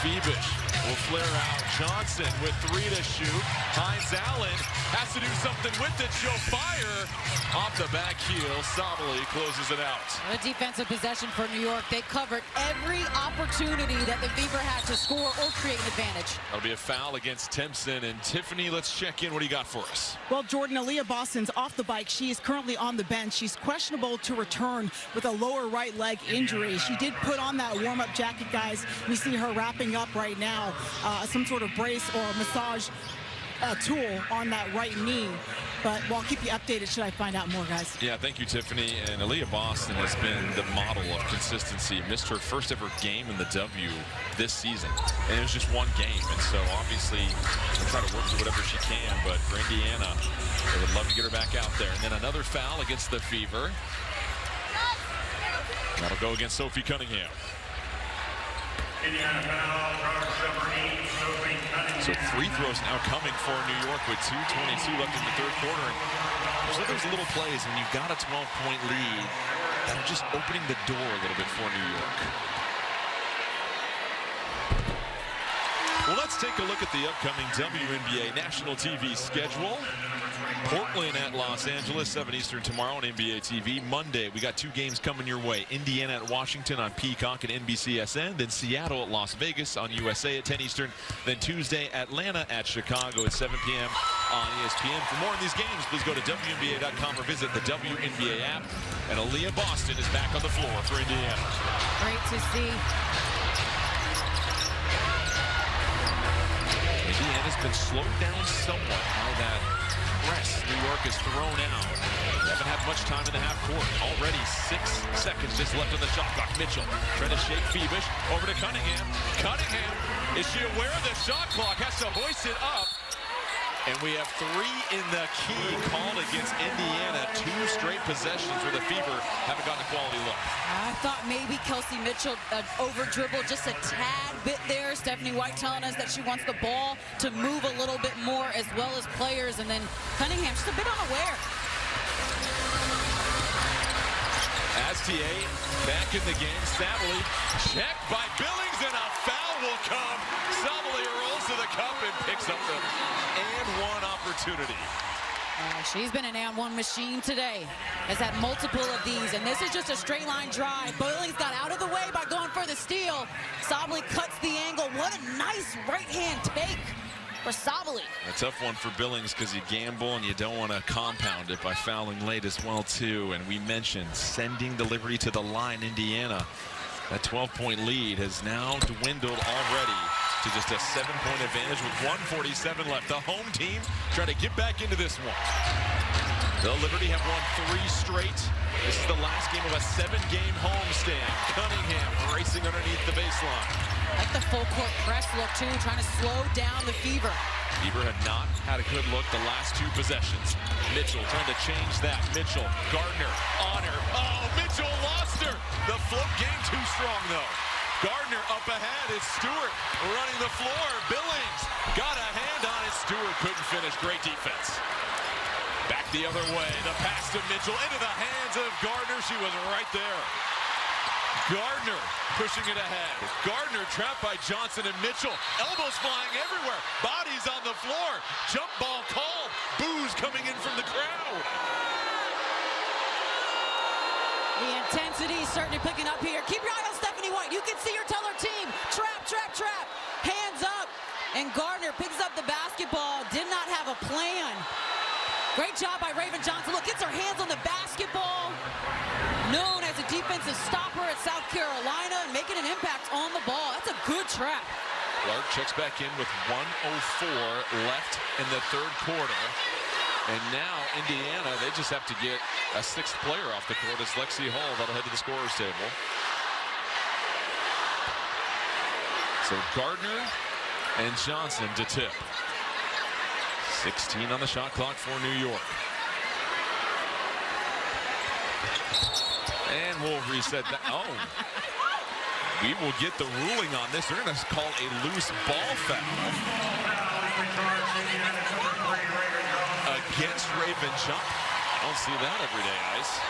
Phoebish will flare out. Johnson with 3 to shoot. Hines Allen has to do something with it. She'll fire off the back heel. Sabali closes it out. A defensive possession for New York. They covered every opportunity that the Fever had to score or create an advantage. That'll be a foul against Timpson. And Tiffany, let's check in. What do you got for us? Well, Jordan, Aaliyah Boston's off the bike. She is currently on the bench. She's questionable to return with a lower right leg injury. She did put on that warm-up jacket, guys. We see her wrapping up right now, some sort of brace or a massage tool on that right knee. But we'll keep you updated should I find out more, guys. Yeah, thank you, Tiffany. And Aaliyah Boston has been the model of consistency. Missed her first ever game in the W this season. And it was just one game. And so obviously she'll try to work through whatever she can. But for Indiana, they would love to get her back out there. And then another foul against the Fever. That'll go against Sophie Cunningham. So free throws now coming for New York with 2:22 left in the third quarter. And so there's little plays when you've got a 12-point lead that are just opening the door a little bit for New York. Well, let's take a look at the upcoming WNBA national TV schedule. Portland at Los Angeles, 7 Eastern tomorrow on NBA TV. Monday, we got 2 games coming your way. Indiana at Washington on Peacock and NBCSN. Then Seattle at Las Vegas on USA at 10 Eastern. Then Tuesday, Atlanta at Chicago at 7 p.m. on ESPN. For more on these games, please go to WNBA.com or visit the WNBA app. And Aaliyah Boston is back on the floor for Indiana. Great to see. Indiana's been slowed down somewhat by that press New York is thrown out. They haven't had much time in the half court. Already 6 seconds just left on the shot clock. Mitchell trying to shake Phoebish over to Cunningham. Cunningham, is she aware of the shot clock? Has to hoist it up. And we have 3 in the key called against Indiana. 2 straight possessions where the Fever haven't gotten a quality look. I thought maybe Kelsey Mitchell over-dribbled just a tad bit there. Stephanie White telling us that she wants the ball to move a little bit more as well as players. And then Cunningham just a bit unaware. STA back in the game. Sabali checked by Billings and a foul will come. Sabali rolls to the cup and picks up the and-one opportunity. She's been an and-one machine today. Has had multiple of these, and this is just a straight line drive. Billings got out of the way by going for the steal. Sabali cuts the angle. What a nice right-hand take for Sabali. A tough one for Billings because you gamble and you don't want to compound it by fouling late as well too. And we mentioned sending the Liberty to the line. Indiana, that 12-point lead has now dwindled already to just a 7-point advantage with 1:47 left. The home team trying to get back into this one. The Liberty have won 3 straight. This is the last game of a 7-game homestand. Cunningham racing underneath the baseline. Like the full court press look too, trying to slow down the Fever. Fever had not had a good look the last 2 possessions. Mitchell trying to change that. Mitchell, Gardner, on her. Oh, Mitchell lost her. The float game too strong though. Gardner up ahead. It's Stewart running the floor. Billings got a hand on it. Stewart couldn't finish. Great defense. Back the other way. The pass to Mitchell into the hands of Gardner. She was right there. Gardner pushing it ahead. Gardner trapped by Johnson and Mitchell. Elbows flying everywhere. Bodies on the floor. Jump ball called. Boos coming in from the crowd. The intensity certainly picking up here. Keep your eye on Stephanie White. You can see her tell her team, trap, trap, trap. Hands up. And Gardner picks up the basketball. Did not have a plan. Great job by Raven Johnson. Look, gets her hands on the basketball. Known as a defensive stopper at South Carolina and making an impact on the ball. That's a good trap. Clark checks back in with 1:04 left in the 3rd quarter. And now Indiana, they just have to get a 6th player off the court. It's Lexi Hall that'll head to the scorer's table. So Gardner and Johnson to tip. 16 on the shot clock for New York. And we'll reset that. Oh, we will get the ruling on this. They're going to call a loose ball foul against Raven Johnson. I don't see that every day, Ice.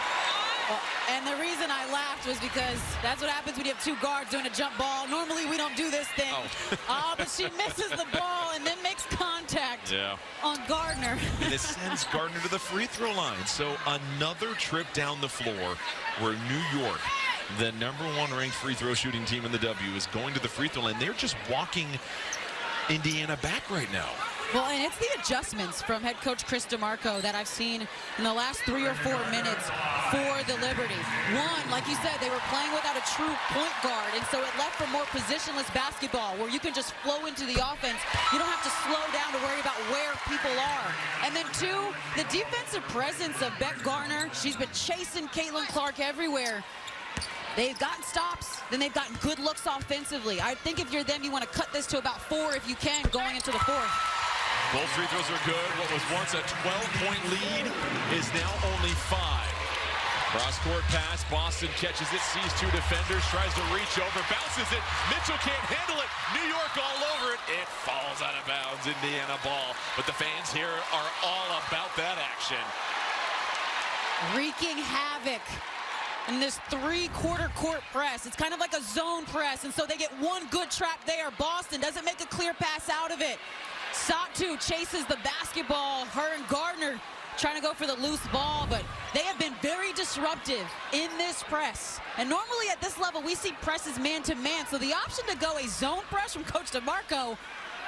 Well, and the reason I laughed was because that's what happens when you have 2 guards doing a jump ball. Normally we don't do this thing. Oh. But she misses the ball and then makes contact on Gardner. And it sends Gardner to the free throw line. So another trip down the floor where New York, the #1 ranked free throw shooting team in the W, is going to the free throw line. They're just walking Indiana back right now. Well, and it's the adjustments from head coach Chris DeMarco that I've seen in the last 3 or 4 minutes for the Liberty. One, like you said, they were playing without a true point guard, and so it left for more positionless basketball where you can just flow into the offense. You don't have to slow down to worry about where people are. And then 2, the defensive presence of Beck Garner. She's been chasing Caitlin Clark everywhere. They've gotten stops, then they've gotten good looks offensively. I think if you're them, you want to cut this to about 4 if you can going into the 4th. Both free throws are good. What was once a 12-point lead is now only 5. Cross-court pass. Boston catches it, sees 2 defenders, tries to reach over, bounces it. Mitchell can't handle it. New York all over it. It falls out of bounds. Indiana ball. But the fans here are all about that action. Wreaking havoc in this 3-quarter court press. It's kind of like a zone press, and so they get 1 good trap there. Boston doesn't make a clear pass out of it. Satu chases the basketball. Her and Gardner trying to go for the loose ball, but they have been very disruptive in this press. And normally at this level, we see presses man-to-man, so the option to go a zone press from Coach DeMarco,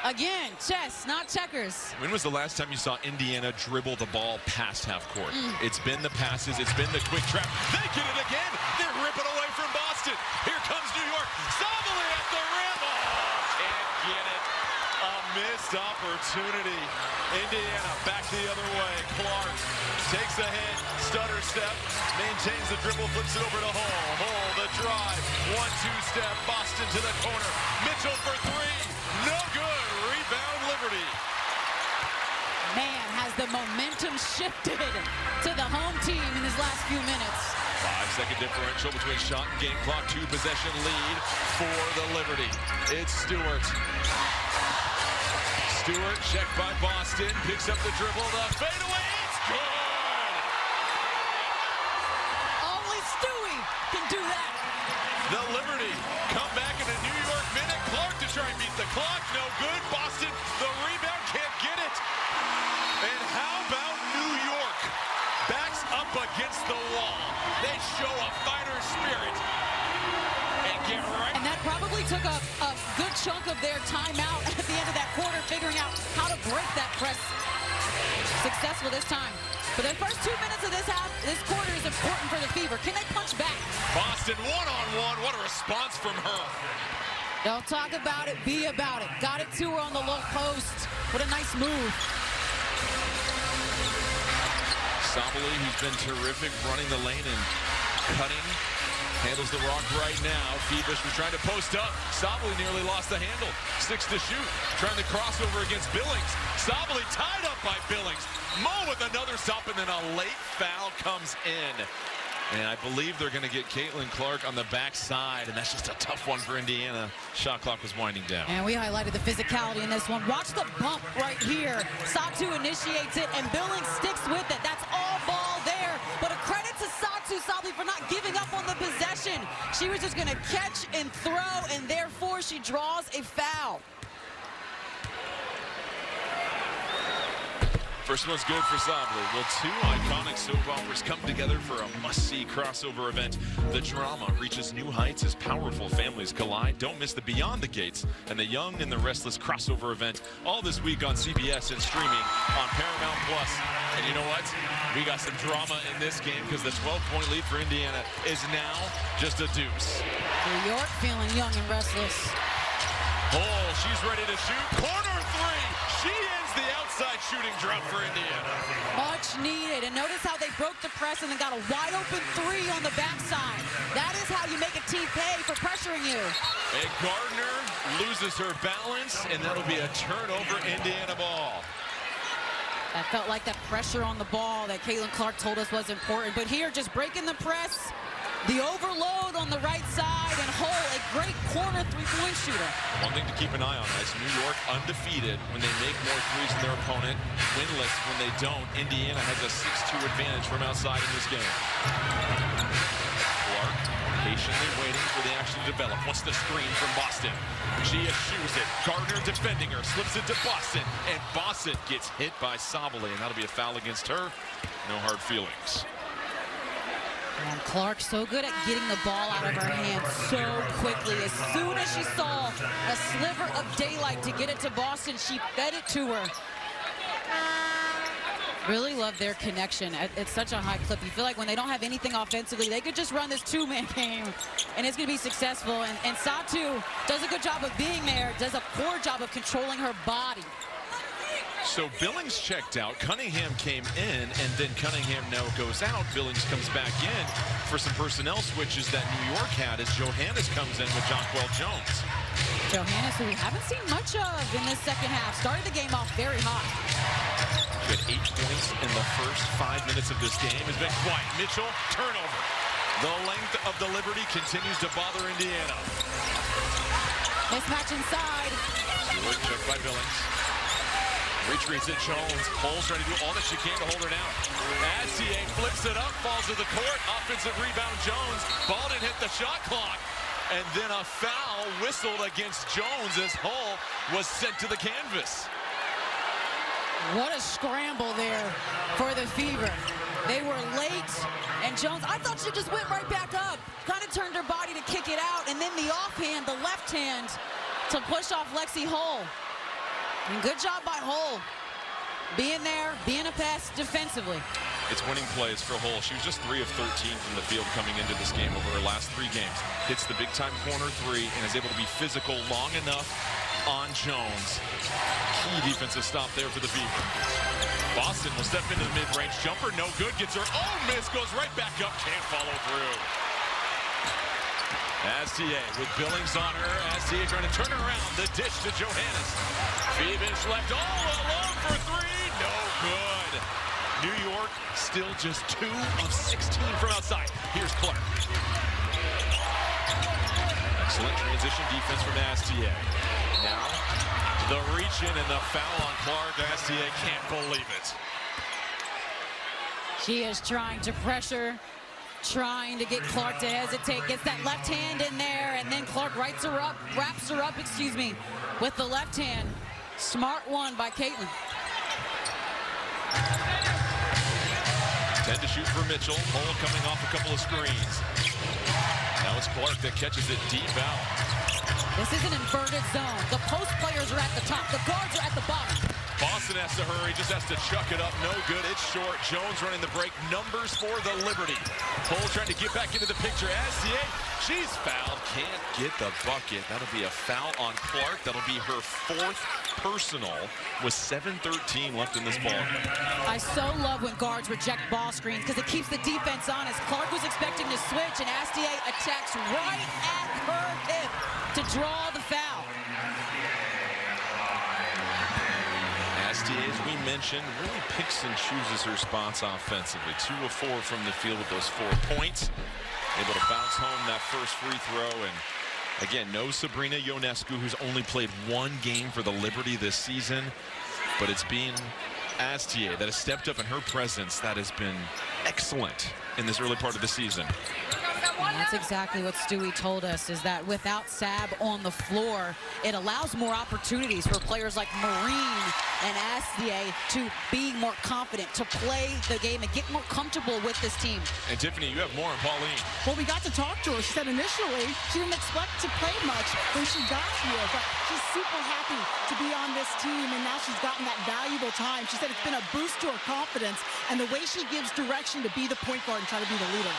again, chess, not checkers. When was the last time you saw Indiana dribble the ball past half court? It's been the passes. It's been the quick trap. They get it again. They're ripping away from Boston. Here comes New York. Somebody at the rim. Oh, can't get it. A missed opportunity. Indiana back the other way. Clark takes a hit. Stutter step. Maintains the dribble. Flips it over to Hall. Hall the drive. 1-2 step. Boston to the corner. Mitchell for 3. No good. Rebound Liberty. Man, has the momentum shifted to the home team in his last few minutes. 5-second differential between shot and game clock. 2-possession lead for the Liberty. It's Stewart. Stewart checked by Boston. Picks up the dribble. The fadeaway. It's good. Only Stewie can do that. The Liberty come back in a New York minute. Clark to try and beat the clock. No good. Boston, the rebound, can't get it. And how about New York? Backs up against the wall. They show a fighter spirit. And get right. And that probably took a good chunk of their timeout at the end of that quarter, figuring out how to break that press. Successful this time. But the first 2 minutes of this quarter is important for the Fever. Can they punch back? Boston one-on-one. What a response from her. Don't talk about it, be about it. Got it to her on the low post. What a nice move. Sabali, who's been terrific running the lane and cutting, handles the rock right now. Phoebus was trying to post up. Sabali nearly lost the handle. 6 to shoot. Trying to crossover against Billings. Sabali tied up by Billings. Mo with another stop, and then a late foul comes in. And I believe they're going to get Caitlin Clark on the backside, and that's just a tough one for Indiana. Shot clock was winding down. And we highlighted the physicality in this one. Watch the bump right here. Satu initiates it, and Billings sticks with it. That's all ball there. But a credit to Satu Sabali for not giving up on the possession. She was just going to catch and throw, and therefore she draws a foul. First one's good for Sabali. Well, 2 iconic soap operas come together for a must-see crossover event. The drama reaches new heights as powerful families collide. Don't miss the Beyond the Gates and the Young and the Restless crossover event all this week on CBS and streaming on Paramount Plus. And you know what? We got some drama in this game because the 12-point lead for Indiana is now just a deuce. New York feeling young and restless. Oh, she's ready to shoot. Corner 3. She ends the outside shooting drought for Indiana. Much needed. And notice how they broke the press and then got a wide open 3 on the backside. That is how you make a team pay for pressuring you. And Gardner loses her balance, and that'll be a turnover Indiana ball. That felt like that pressure on the ball that Caitlin Clark told us was important. But here, just breaking the press, the overload on the right side, and Hull, a great corner 3-point shooter. One thing to keep an eye on is New York undefeated when they make more threes than their opponent, winless when they don't. Indiana has a 6-2 advantage from outside in this game. Clark patiently waiting for the action to develop. What's the screen from Boston? She eschews it. Gardner defending her, slips it to Boston, and Boston gets hit by Sabali, and that'll be a foul against her. No hard feelings. And Clark so good at getting the ball out of her hands so quickly. As soon as she saw a sliver of daylight to get it to Boston, she fed it to her. Really love their connection. It's such a high clip. You feel like when they don't have anything offensively, they could just run this 2-man game, and it's going to be successful. And Satu does a good job of being there, does a poor job of controlling her body. So Billings checked out, Cunningham came in, and then Cunningham now goes out. Billings comes back in for some personnel switches that New York had as Johannes comes in with Jonquel Jones. Johannes, who we haven't seen much of in this second half, started the game off very hot. She had 8 points in the first 5 minutes of this game. Has been quiet. Mitchell, turnover. The length of the Liberty continues to bother Indiana. Mismatch inside. Stewart checked by Billings. Retreats at Jones. Hull's trying to do all that she can to hold her down. Azier flips it up, falls to the court. Offensive rebound, Jones. Ball didn't hit the shot clock. And then a foul whistled against Jones as Hull was sent to the canvas. What a scramble there for the Fever. They were late, and Jones, I thought she just went right back up. Kind of turned her body to kick it out, and then the offhand, the left hand, to push off Lexi Hull. And good job by Hull. Being there, being a pest defensively. It's winning plays for Hull. She was just 3 of 13 from the field coming into this game over her last 3 games. Hits the big-time corner 3 and is able to be physical long enough on Jones. Key defensive stop there for the Fever. Boston will step into the mid-range jumper. No good. Gets her own miss. Goes right back up. Can't follow through. Azier with Billings on her. Azier trying to turn her around. The dish to Johannes. Phoebus left all alone for 3. No good. New York still just 2 of 16 from outside. Here's Clark. Excellent transition defense from Azier. Now the reach in and the foul on Clark. Azier can't believe it. She is trying to pressure, trying to get Clark to hesitate, gets that left hand in there, and then Clark wraps her up, with the left hand. Smart one by Caitlin. 10 to shoot for Mitchell. Hull coming off a couple of screens. Now it's Clark that catches it deep out. This is an inverted zone. The post players are at the top. The guards are at the bottom. Boston has to hurry, just has to chuck it up. No good, it's short. Jones running the break. Numbers for the Liberty. Cole trying to get back into the picture. Astia, she's fouled. Can't get the bucket. That'll be a foul on Clark. That'll be her 4th personal with 7:13 left in this ball. I so love when guards reject ball screens because it keeps the defense honest. Clark was expecting to switch, and Astia attacks right at her hip to draw the foul. Astia, as we mentioned, really picks and chooses her spots offensively. 2 of 4 from the field with those 4 points. Able to bounce home that first free throw. And again, no Sabrina Ionescu, who's only played 1 game for the Liberty this season. But it's been Astia that has stepped up in her presence that has been excellent in this early part of the season. And that's exactly what Stewie told us, is that without Sab on the floor, it allows more opportunities for players like Marine and Astia to be more confident, to play the game and get more comfortable with this team. And Tiffany, you have more on Pauline. Well, we got to talk to her. She said initially she didn't expect to play much when she got here, but she's super happy to be on this team, and now she's gotten that valuable time. She said it's been a boost to her confidence and the way she gives direction to be the point guard and try to be the leader.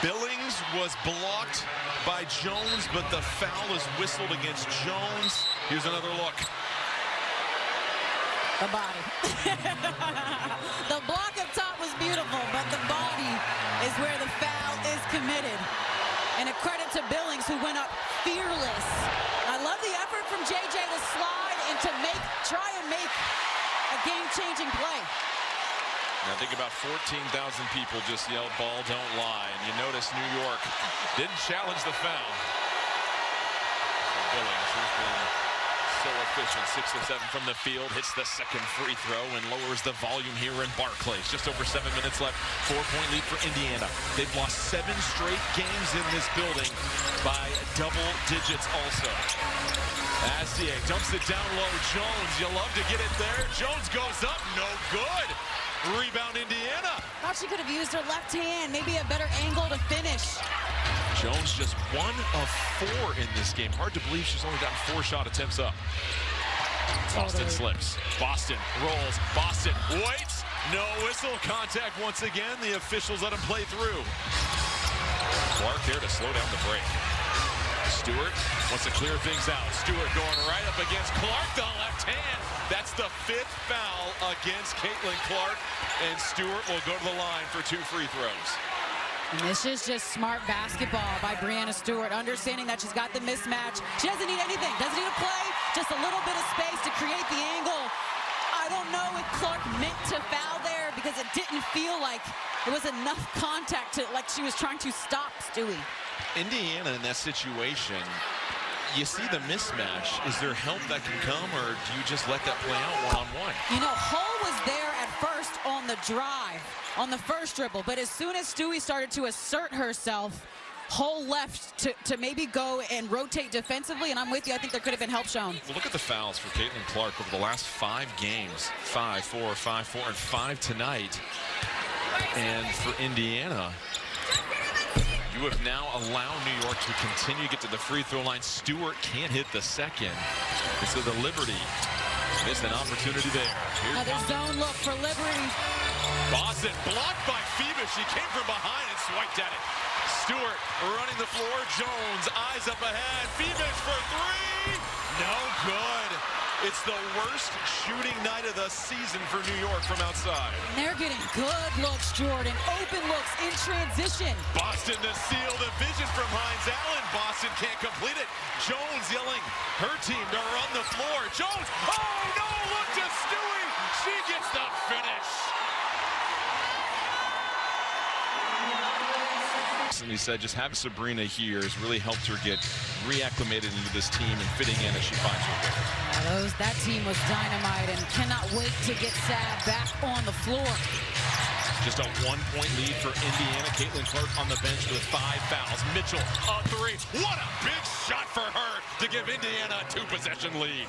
Billings was blocked by Jones, but the foul is whistled against Jones. Here's another look. The body. The block up top was beautiful, but the body is where the foul is committed. And a credit to Billings, who went up fearless. I love the effort from JJ to slide and to try and make a game-changing play. Now think about 14,000 people just yelled, "Ball don't lie." And you notice New York didn't challenge the foul. Billings, who's been so efficient, 6 of 7 from the field, hits the second free throw and lowers the volume here in Barclays. Just over 7 minutes left. 4-point lead for Indiana. They've lost 7 straight games in this building by double digits also. Astia dumps it down low. Jones, you love to get it there. Jones goes up, no good. Rebound Indiana. Thought she could have used her left hand, maybe a better angle to finish. Jones just 1 of 4 in this game. Hard to believe she's only gotten 4 shot attempts up. Boston slips. Boston rolls. Boston waits. No whistle. Contact once again. The officials let him play through. Clark there to slow down the break. Stewart wants to clear things out. Stewart going right up against Clark, the left hand. That's the 5th foul against Caitlin Clark, and Stewart will go to the line for 2 free throws. And this is just smart basketball by Breanna Stewart, understanding that she's got the mismatch. She doesn't need anything, doesn't need a play, just a little bit of space to create the angle. I don't know if Clark meant to foul there because it didn't feel like there was enough contact to, like she was trying to stop Stewie. Indiana in that situation, you see the mismatch. Is there help that can come, or do you just let that play out one-on-one? You know, Hull was there at first on the drive, on the first dribble, but as soon as Stewie started to assert herself, Hull left to maybe go and rotate defensively, and I'm with you. I think there could have been help shown. Well, look at the fouls for Caitlin Clark over the last 5 games. 5, 4, 5, 4, and 5 tonight. And for Indiana, you have now allowed New York to continue to get to the free throw line. Stewart can't hit the second. And so the Liberty missed an opportunity there. Another zone look for Liberty. Boston blocked by Phoebus. She came from behind and swiped at it. Stewart running the floor. Jones, eyes up ahead. Phoebus for 3. No good. It's the worst shooting night of the season for New York from outside. They're getting good looks, Jordan. Open looks in transition. Boston to seal the vision from Hines Allen. Boston can't complete it. Jones yelling her team to run the floor. Jones, oh no, look to Stewie. She gets the finish. And he said just having Sabrina here has really helped her get reacclimated into this team and fitting in as she finds her way. That team was dynamite and cannot wait to get Sab back on the floor. Just a 1-point lead for Indiana. Caitlin Clark on the bench with 5 fouls. Mitchell, a 3. What a big shot for her to give Indiana a 2-possession lead.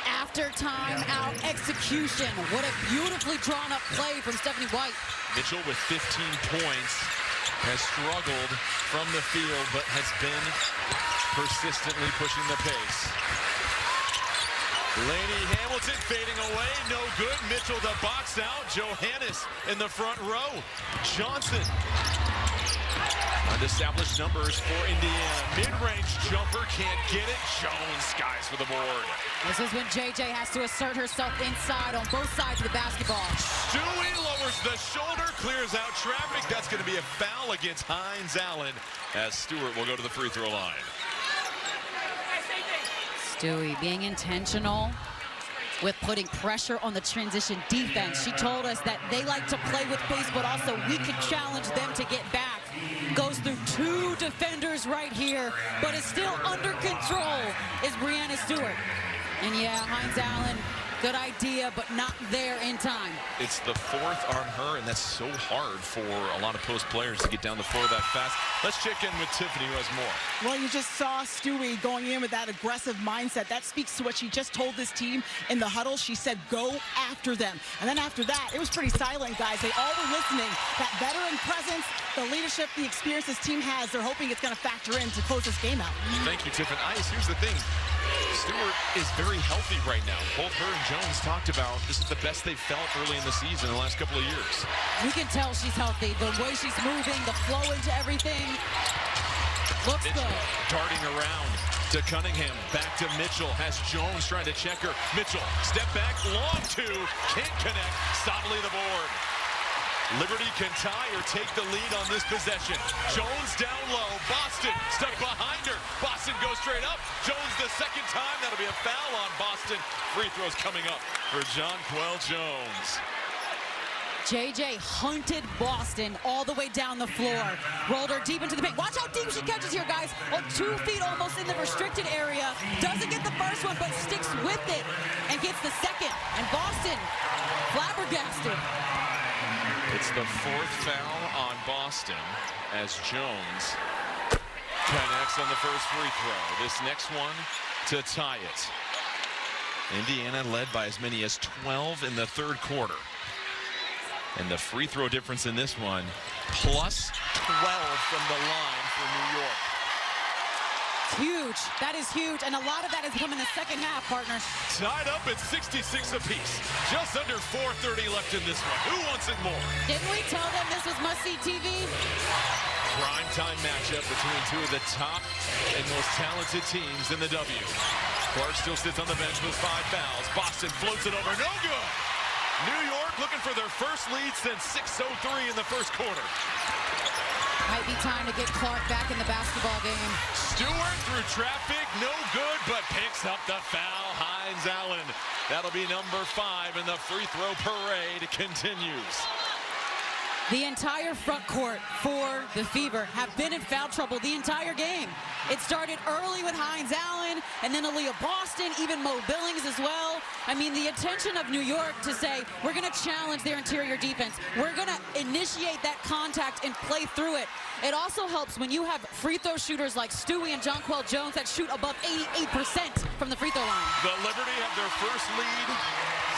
After timeout execution. What a beautifully drawn up play from Stephanie White. Mitchell with 15 points. Has struggled from the field, but has been persistently pushing the pace. Laney Hamilton fading away, no good. Mitchell the box out. Johannes in the front row. Johnson. Unestablished numbers for Indiana. Mid-range jumper, can't get it. Jones skies for the board. This is when JJ has to assert herself inside on both sides of the basketball. Stewie lowers the shoulder, clears out traffic. That's going to be a foul against Hines Allen as Stewart will go to the free throw line. Stewie being intentional with putting pressure on the transition defense. She told us that they like to play with pace, but also we can challenge them to get back. Goes through two defenders right here, but is still under control is Breanna Stewart. And yeah, Hines Allen, good idea, but not there in time. It's the fourth on her, and that's so hard for a lot of post players to get down the floor that fast. Let's check in with Tiffany, who has more. Well, you just saw Stewie going in with that aggressive mindset. That speaks to what she just told this team in the huddle. She said, go after them. And then after that, it was pretty silent, guys. They all were listening. That veteran presence, the leadership, the experience this team has, they're hoping it's going to factor in to close this game out. Thank you, Tiffany. Ice, here's the thing. Stewart is very healthy right now. Both her and Jones talked about this is the best they've felt early in the season in the last couple of years. You can tell she's healthy. The way she's moving, the flow into everything. Looks Mitchell good. darting around to Cunningham. Back to Mitchell. Has Jones trying to check her. Mitchell, step back, long two. Can't connect. Solidly the board. Liberty can tie or take the lead on this possession. Jones down low. Boston stuck behind her. Boston goes straight up. Jones the second time. That'll be a foul on Boston. Free throws coming up for Jonquel Jones. JJ hunted Boston all the way down the floor. Rolled her deep into the paint. Watch how deep she catches here, guys. On 2 feet almost in the restricted area. Doesn't get the first one, but sticks with it and gets the second. And Boston flabbergasted. It's the fourth foul on Boston as Jones connects on the first free throw. This next one to tie it. Indiana led by as many as 12 in the third quarter. And the free throw difference in this one, plus 12 from the line for New York. Huge. That is huge. And a lot of that has come in the second half, partner. Tied up at 66 apiece. Just under 4:30 left in this one. Who wants it more? Didn't we tell them this was must-see TV? Prime time matchup between two of the top and most talented teams in the W. Clark still sits on the bench with 5 fouls. Boston floats it over. No good. New York looking for their first lead since 6:03 in the first quarter. Might be time to get Clark back in the basketball game. Stewart through traffic, no good, but picks up the foul. Hines Allen. That'll be number 5, and the free throw parade continues. The entire front court for the Fever have been in foul trouble the entire game. It started early with Hines Allen, and then Aaliyah Boston, even Mo Billings as well. I mean, the intention of New York to say, we're going to challenge their interior defense. We're going to initiate that contact and play through it. It also helps when you have free throw shooters like Stewie and Jonquel Jones that shoot above 88% from the free throw line. The Liberty have their first lead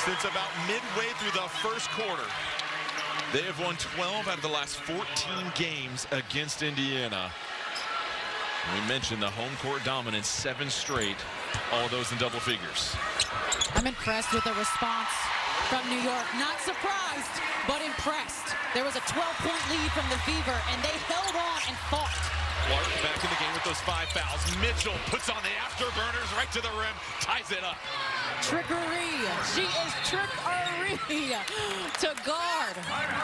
since about midway through the first quarter. They have won 12 out of the last 14 games against Indiana. We mentioned the home court dominance, 7 straight, all those in double figures. I'm impressed with the response from New York. Not surprised, but impressed. There was a 12-point lead from the Fever, and they held on and fought. Clark back in the game with those 5 fouls. Mitchell puts on the afterburners right to the rim, ties it up. Trickery. She is trickery to guard.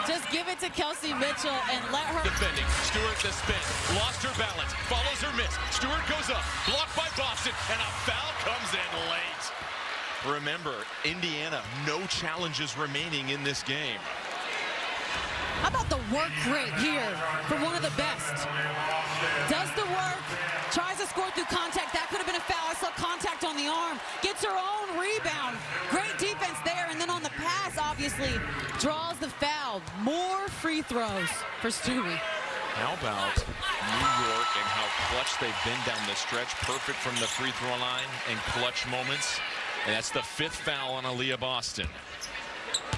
Just give it to Kelsey Mitchell and let her. Defending. Stewart the spin. Lost her balance. Follows her miss. Stewart goes up. Blocked by Boston. And a foul comes in late. Remember, Indiana, no challenges remaining in this game. How about the work rate here for one of the best? Does the work, tries to score through contact. That could have been a foul. I saw contact on the arm. Gets her own rebound. Great defense there. And then on the pass, obviously, draws the foul. More free throws for Stewie. How about New York and how clutch they've been down the stretch? Perfect from the free throw line and clutch moments. And that's the 5th foul on Aaliyah Boston.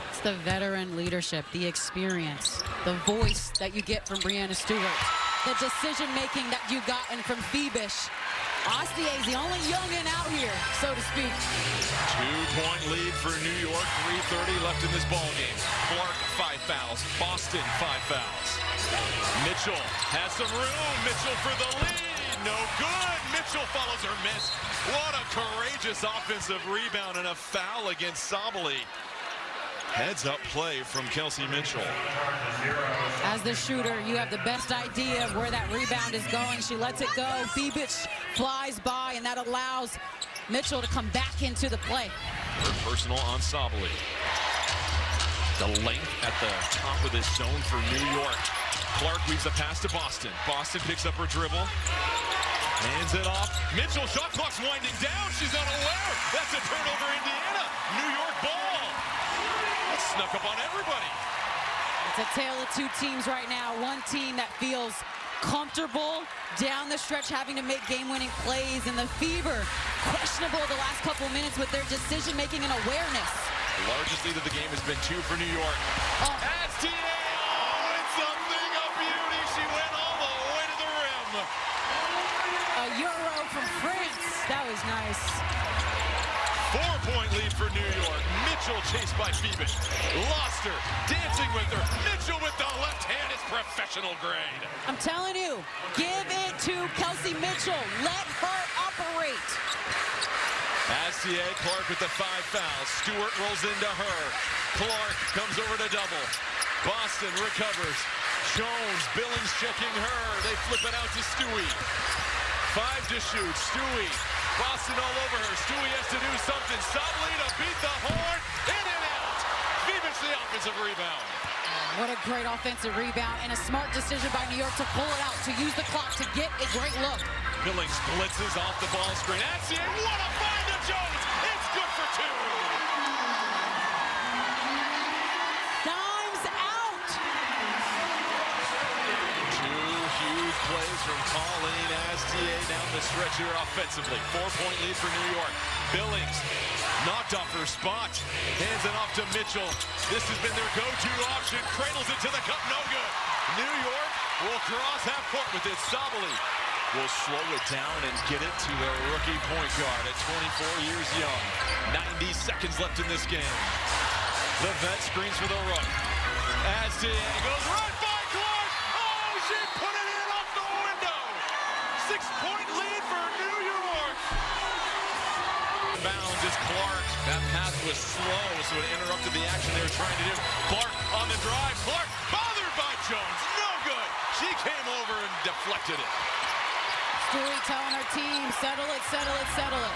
It's the veteran leadership, the experience, the voice that you get from Breanna Stewart, the decision-making that you've gotten from Phoebish. Ostier's the only youngin' out here, so to speak. 2-point lead for New York, 3:30 left in this ball game. Clark, 5 fouls. Boston, 5 fouls. Mitchell has some room. Mitchell for the lead. No good. Mitchell follows her miss. What a courageous offensive rebound and a foul against Sabali. Heads up play from Kelsey Mitchell. As the shooter, you have the best idea of where that rebound is going. She lets it go. Fibic flies by, and that allows Mitchell to come back into the play. Her personal on Sabali. The length at the top of this zone for New York. Clark weaves a pass to Boston. Boston picks up her dribble. Hands it off. Mitchell, shot clock's winding down. She's unaware. That's a turnover, Indiana. New York ball. That snuck up on everybody. It's a tale of two teams right now. One team that feels comfortable down the stretch, having to make game-winning plays, and the Fever questionable the last couple minutes with their decision-making and awareness. The largest lead of the game has been 2 for New York. It's something of beauty. She went all the way to the rim. A Euro from France. That was nice. 4-point lead for New York. Mitchell chased by Phoebe. Lost her. Dancing with her. Mitchell with the left hand is professional grade. I'm telling you, give it to Kelsey Mitchell. Let her operate. Astier, Clark with the 5 fouls. Stewart rolls into her. Clark comes over to double. Boston recovers. Jones, Billings checking her. They flip it out to Stewie. 5 to shoot. Stewie. Boston all over her. Stewie has to do something. Sabali to beat the horn. In and out. Phoenix the offensive rebound. What a great offensive rebound and a smart decision by New York to pull it out, to use the clock to get a great look. Billings blitzes off the ball screen. Astier, what a find to Jones. It's good for 2. Time's out. 2 huge plays from Colleen Astier down the stretch here offensively. 4-point lead for New York. Billings knocked off her spot. Hands it off to Mitchell. This has been their go-to option. Cradles it to the cup. No good. New York will cross half court with it. Sabali will slow it down and get it to the rookie point guard at 24 years young. 90 seconds left in this game. The vet screens for the rook. Astier goes right by Clark. Oh, she put it in off the window. 6-point lead for New York. Bounds is Clark. That pass was slow, so it interrupted the action they were trying to do. Clark on the drive. Clark bothered by Jones. No good. She came over and deflected it. Stewie telling her team, settle it, settle it, settle it.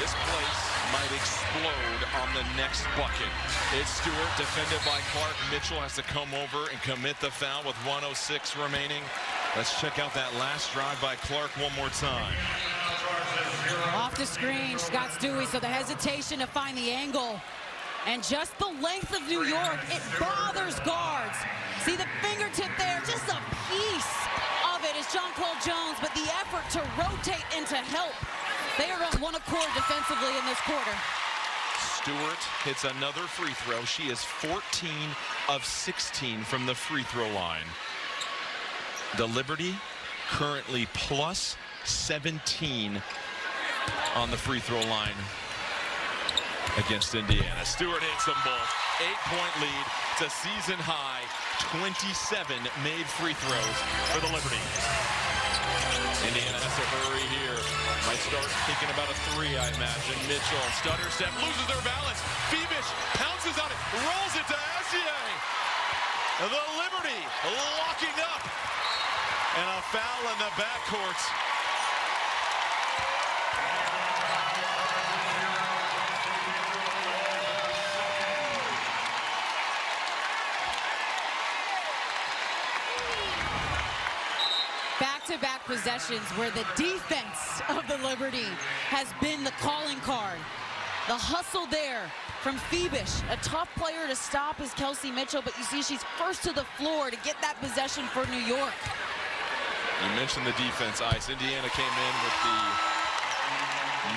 This place might explode on the next bucket. It's Stewart defended by Clark. Mitchell has to come over and commit the foul with 1:06 remaining. Let's check out that last drive by Clark one more time. Off the screen, she's got Stewie, so the hesitation to find the angle. And just the length of New York, it bothers guards. See the fingertip there, just a piece of it is Jonquel Jones, but the effort to rotate and to help. They are on one accord defensively in this quarter. Stewart hits another free throw. She is 14 of 16 from the free throw line. The Liberty currently plus 17 on the free throw line against Indiana. Stewart hits them both. 8-point lead. It's a season high. 27 made free throws for the Liberty. Indiana has to hurry here. Might start thinking about a 3, I imagine. Mitchell, stutter step, loses their balance. Phoebe pounces on it, rolls it to Astier. The Liberty locking up. And a foul in the backcourt. Back-to-back possessions where the defense of the Liberty has been the calling card. The hustle there from Phoebe. A tough player to stop is Kelsey Mitchell, but you see she's first to the floor to get that possession for New York. You mentioned the defense, Ice. Indiana came in with the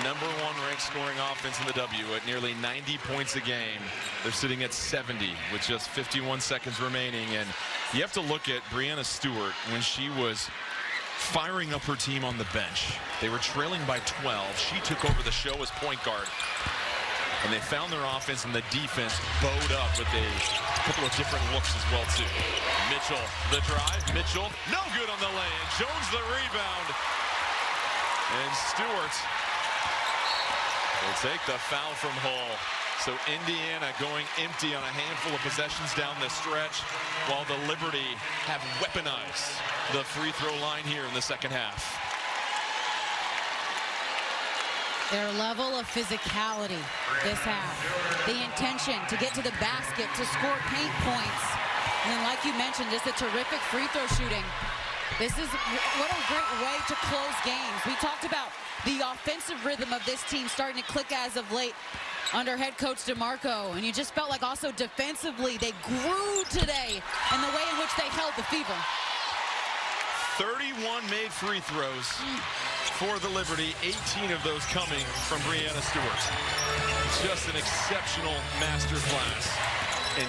#1 ranked scoring offense in the W at nearly 90 points a game. They're sitting at 70 with just 51 seconds remaining. And you have to look at Breanna Stewart when she was firing up her team on the bench. They were trailing by 12. She took over the show as point guard. And they found their offense and the defense bowed up with a couple of different looks as well, too. Mitchell, the drive. Mitchell, no good on the lay-in. Jones, the rebound. And Stewart will take the foul from Hull. So Indiana going empty on a handful of possessions down the stretch, while the Liberty have weaponized the free throw line here in the second half. Their level of physicality this half. The intention to get to the basket, to score paint points. And then, like you mentioned, just a terrific free throw shooting. This is what a great way to close games. We talked about the offensive rhythm of this team starting to click as of late under head coach DeMarco. And you just felt like also defensively they grew today in the way in which they held the Fever. 31 made free throws for the Liberty, 18 of those coming from Breanna Stewart. Just an exceptional master class in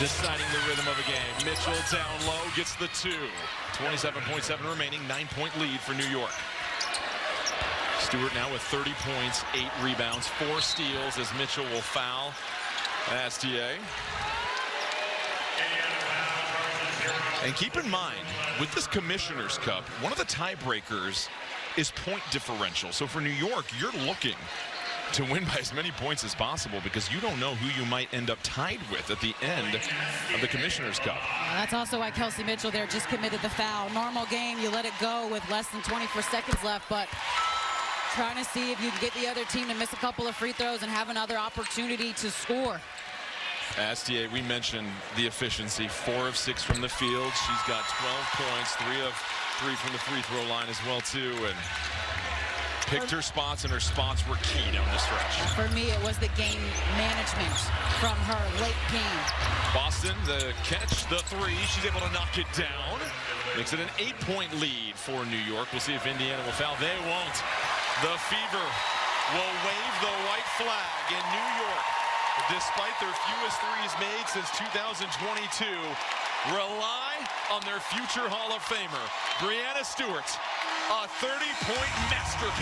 deciding the rhythm of a game. Mitchell down low, gets the two. 27.7 remaining, 9-point lead for New York. Stewart now with 30 points, 8 rebounds, 4 steals as Mitchell will foul STA. And keep in mind, with this Commissioner's Cup, one of the tiebreakers is point differential. So for New York, you're looking to win by as many points as possible because you don't know who you might end up tied with at the end of the Commissioner's Cup. That's also why Kelsey Mitchell there just committed the foul. Normal game, you let it go with less than 24 seconds left, but trying to see if you can get the other team to miss a couple of free throws and have another opportunity to score. STA, we mentioned the efficiency, 4 of 6 from the field. She's got 12 points, 3 of 3 from the free throw line as well, too. And picked her spots, and her spots were key down the stretch. For me, it was the game management from her late game. Boston, the catch, the 3. She's able to knock it down. Makes it an 8-point lead for New York. We'll see if Indiana will foul. They won't. The Fever will wave the white flag in New York. Despite their fewest threes made since 2022, rely on their future Hall of Famer, Breanna Stewart, a 30-point masterpiece.